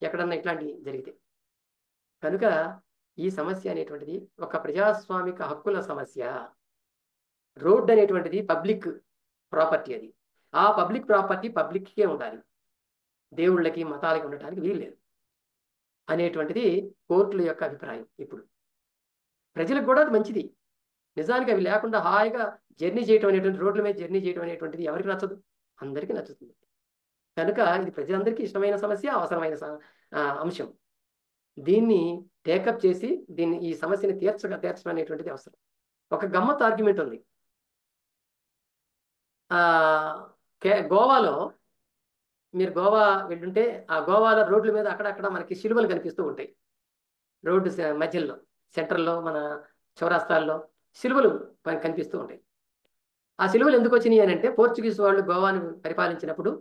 ఎక్కడన్నా ఇట్లాంటివి జరిగితే. కనుక ఈ సమస్య అనేటువంటిది ఒక ప్రజాస్వామిక హక్కుల సమస్య. రోడ్ అనేటువంటిది పబ్లిక్ ప్రాపర్టీ. అది ఆ పబ్లిక్ ప్రాపర్టీ పబ్లిక్కే ఉండాలి, దేవుళ్ళకి మతాలకి ఉండటానికి వీల్లేదు అనేటువంటిది కోర్టుల యొక్క అభిప్రాయం. ఇప్పుడు ప్రజలకు కూడా అది మంచిది. నిజానికి అవి లేకుండా హాయిగా జర్నీ చేయటం అనేటువంటి, రోడ్ల మీద జర్నీ చేయడం అనేటువంటిది ఎవరికి నచ్చదు? అందరికీ నచ్చుతుంది. కనుక ఇది ప్రజలందరికీ ఇష్టమైన సమస్య, అవసరమైన అంశం. దీన్ని టేకప్ చేసి ఈ సమస్యని తీర్చడం అనేటువంటిది అవసరం. ఒక గమ్మత్ ఆర్గ్యుమెంట్ ఉంది. గోవాలో మీరు గోవా వెళ్ళుంటే ఆ గోవాలో రోడ్ల మీద అక్కడక్కడ మనకి శిలువలు కనిపిస్తూ ఉంటాయి. రోడ్డు మధ్యలో, సెంటర్లో, మన చౌరాస్తాల్లో శిలువలు కనిపిస్తూ ఉంటాయి. ఆ శిలువలు ఎందుకు వచ్చినాయి అని అంటే పోర్చుగీస్ వాళ్ళు గోవాను పరిపాలించినప్పుడు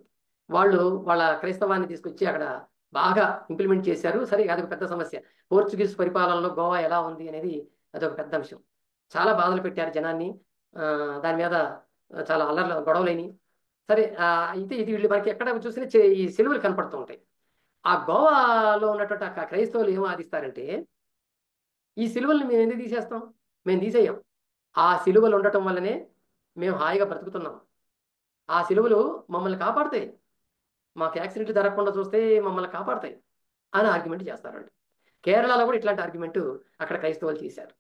వాళ్ళు వాళ్ళ క్రైస్తవాన్ని తీసుకొచ్చి అక్కడ బాగా ఇంప్లిమెంట్ చేశారు. సరే, అదొక పెద్ద సమస్య. పోర్చుగీస్ పరిపాలనలో గోవా ఎలా ఉంది అనేది అదొక పెద్ద అంశం. చాలా బాధలు పెట్టారు జనాన్ని. దాని మీద చాలా అల్లర్లు, గొడవలేని. సరే, అయితే ఇది వీళ్ళు మనకి ఎక్కడ చూసినా ఈ శిలువలు కనపడుతూ ఉంటాయి. ఆ గోవాలో ఉన్నటువంటి ఆ క్రైస్తవులు ఏం వాదిస్తారంటే ఈ శిలువల్ని మేము ఎందుకు తీసేస్తాం? మేము తీసేయం. ఆ శిలువలు ఉండటం వల్లనే మేము హాయిగా బ్రతుకుతున్నాం. ఆ శిలువలు మమ్మల్ని కాపాడుతాయి, మాకు యాక్సిడెంట్లు జరగకుండా చూస్తే మమ్మల్ని కాపాడతాయి అని ఆర్గ్యుమెంట్ చేస్తారండి. కేరళలో కూడా ఇట్లాంటి ఆర్గ్యుమెంట్ అక్కడ క్రైస్తవులు చేశారు.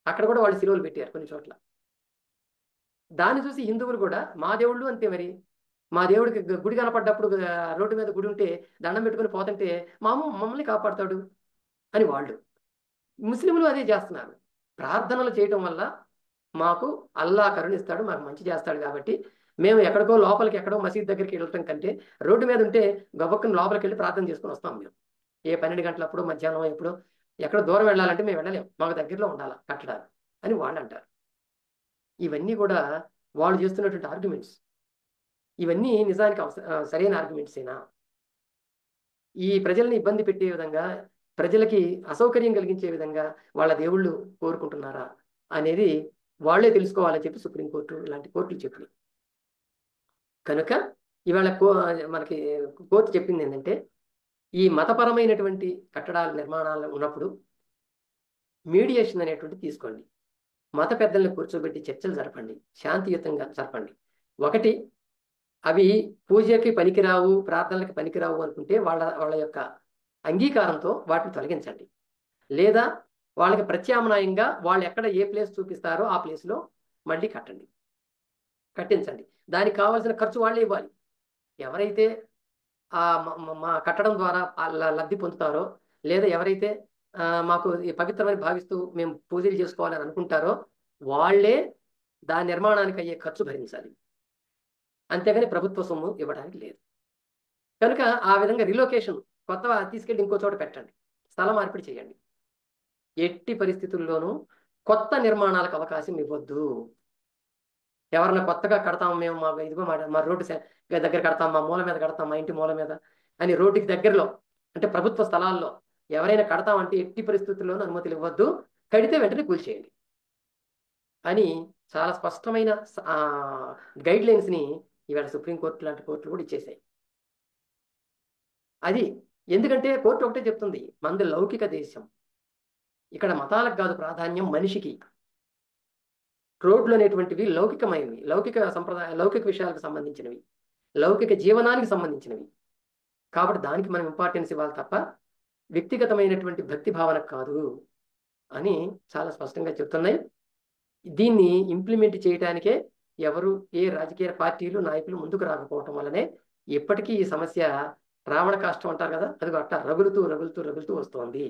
అక్కడ కూడా వాళ్ళు శిలువలు పెట్టారు కొన్ని చోట్ల. దాన్ని చూసి హిందువులు కూడా మా దేవుళ్ళు అంతే, మరి మా దేవుడికి గుడి కనపడ్డప్పుడు రోడ్డు మీద గుడి ఉంటే దండం పెట్టుకుని పోతుంటే మమ్మల్ని కాపాడుతాడు అని వాళ్ళు. ముస్లింలు అదే చేస్తున్నారు. ప్రార్థనలు చేయటం వల్ల మాకు అల్లా కరుణిస్తాడు, మాకు మంచి చేస్తాడు, కాబట్టి మేము ఎక్కడికో లోపలికి, ఎక్కడో మసీద్ దగ్గరికి వెళ్ళటం కంటే రోడ్డు మీద ఉంటే గబక్కని లోపలికి వెళ్ళి ప్రార్థన చేసుకుని వస్తాం. మేము 12 గంటలప్పుడు, మధ్యాహ్నం ఎప్పుడు, ఎక్కడో దూరం వెళ్ళాలంటే మేము వెళ్ళలేము, మాకు దగ్గరలో ఉండాలి కట్టడాలు అని వాళ్ళు అంటారు. ఇవన్నీ కూడా వాళ్ళు చేస్తున్నటువంటి ఆర్గ్యుమెంట్స్. ఇవన్నీ నిజానికి సరైన ఆర్గ్యుమెంట్స్ ఏనా? ఈ ప్రజల్ని ఇబ్బంది పెట్టే విధంగా, ప్రజలకి అసౌకర్యం కలిగించే విధంగా వాళ్ళ దేవుళ్ళు కోరుకుంటున్నారా అనేది వాళ్లే తెలుసుకోవాలని చెప్పి సుప్రీంకోర్టు ఇలాంటి కోర్టులు చెప్పినాయి. కనుక ఇవాళ మనకి కోర్టు చెప్పింది ఏంటంటే ఈ మతపరమైనటువంటి కట్టడాల నిర్మాణాలు ఉన్నప్పుడు మీడియేషన్ అనేటువంటి తీసుకోండి. మత పెద్దల్ని కూర్చోబెట్టి చర్చలు జరపండి, శాంతియుతంగా జరపండి. ఒకటి, అవి పూజకి పనికిరావు, ప్రార్థనలకి పనికిరావు అనుకుంటే వాళ్ళ యొక్క అంగీకారంతో వాటిని తొలగించండి. లేదా వాళ్ళకి ప్రత్యామ్నాయంగా వాళ్ళు ఎక్కడ ఏ ప్లేస్ చూపిస్తారో ఆ ప్లేస్లో మళ్ళీ కట్టించండి. దానికి కావాల్సిన ఖర్చు వాళ్ళే ఇవ్వాలి. ఎవరైతే మా కట్టడం ద్వారా లబ్ధి పొందుతారో, లేదా ఎవరైతే మాకు పవిత్రమని భావిస్తూ మేము పూజలు చేసుకోవాలని అనుకుంటారో వాళ్లే దాని నిర్మాణానికి అయ్యే ఖర్చు భరించాలి, అంతేగాని ప్రభుత్వ సొమ్ము ఇవ్వడానికి లేదు. కనుక ఆ విధంగా రిలోకేషన్, కొత్త తీసుకెళ్ళి ఇంకో చోట పెట్టండి, స్థల మార్పిడి చేయండి. ఎట్టి పరిస్థితుల్లోనూ కొత్త నిర్మాణాలకు అవకాశం ఇవ్వద్దు. ఎవరన్నా కొత్తగా కడతాం మేము, మా రోడ్డు దగ్గర కడతాం, మా మూల మీద కడతాం, మా ఇంటి మూల మీద అని రోడ్డుకి దగ్గరలో అంటే ప్రభుత్వ స్థలాల్లో ఎవరైనా కడతామంటే ఎట్టి పరిస్థితుల్లోనూ అనుమతులు ఇవ్వద్దు, కడితే వెంటనే కూల్చేయండి అని చాలా స్పష్టమైన గైడ్ లైన్స్ని ఇవాళ సుప్రీంకోర్టు లాంటి కోర్టులు కూడా ఇచ్చేసాయి. అది ఎందుకంటే కోర్టు ఒకటే చెప్తుంది, మనది లౌకిక దేశం, ఇక్కడ మతాలకు కాదు ప్రాధాన్యం, మనిషికి. రోడ్లు అనేటువంటివి లౌకికమైనవి, లౌకిక విషయాలకు సంబంధించినవి, లౌకిక జీవనానికి సంబంధించినవి. కాబట్టి దానికి మనం ఇంపార్టెన్స్ ఇవ్వాలి తప్ప వ్యక్తిగతమైనటువంటి భక్తి భావన కాదు అని చాలా స్పష్టంగా చెప్తున్నాయి. దీన్ని ఇంప్లిమెంట్ చేయడానికే ఎవరు ఏ రాజకీయ పార్టీలు నాయకులు ముందుకు రాకపోవటం వల్లనే ఇప్పటికీ ఈ సమస్య రావణ కాష్టం అంటారు కదా, అది అట్ట రగులుతూ రగులుతూ రగులుతూ వస్తోంది.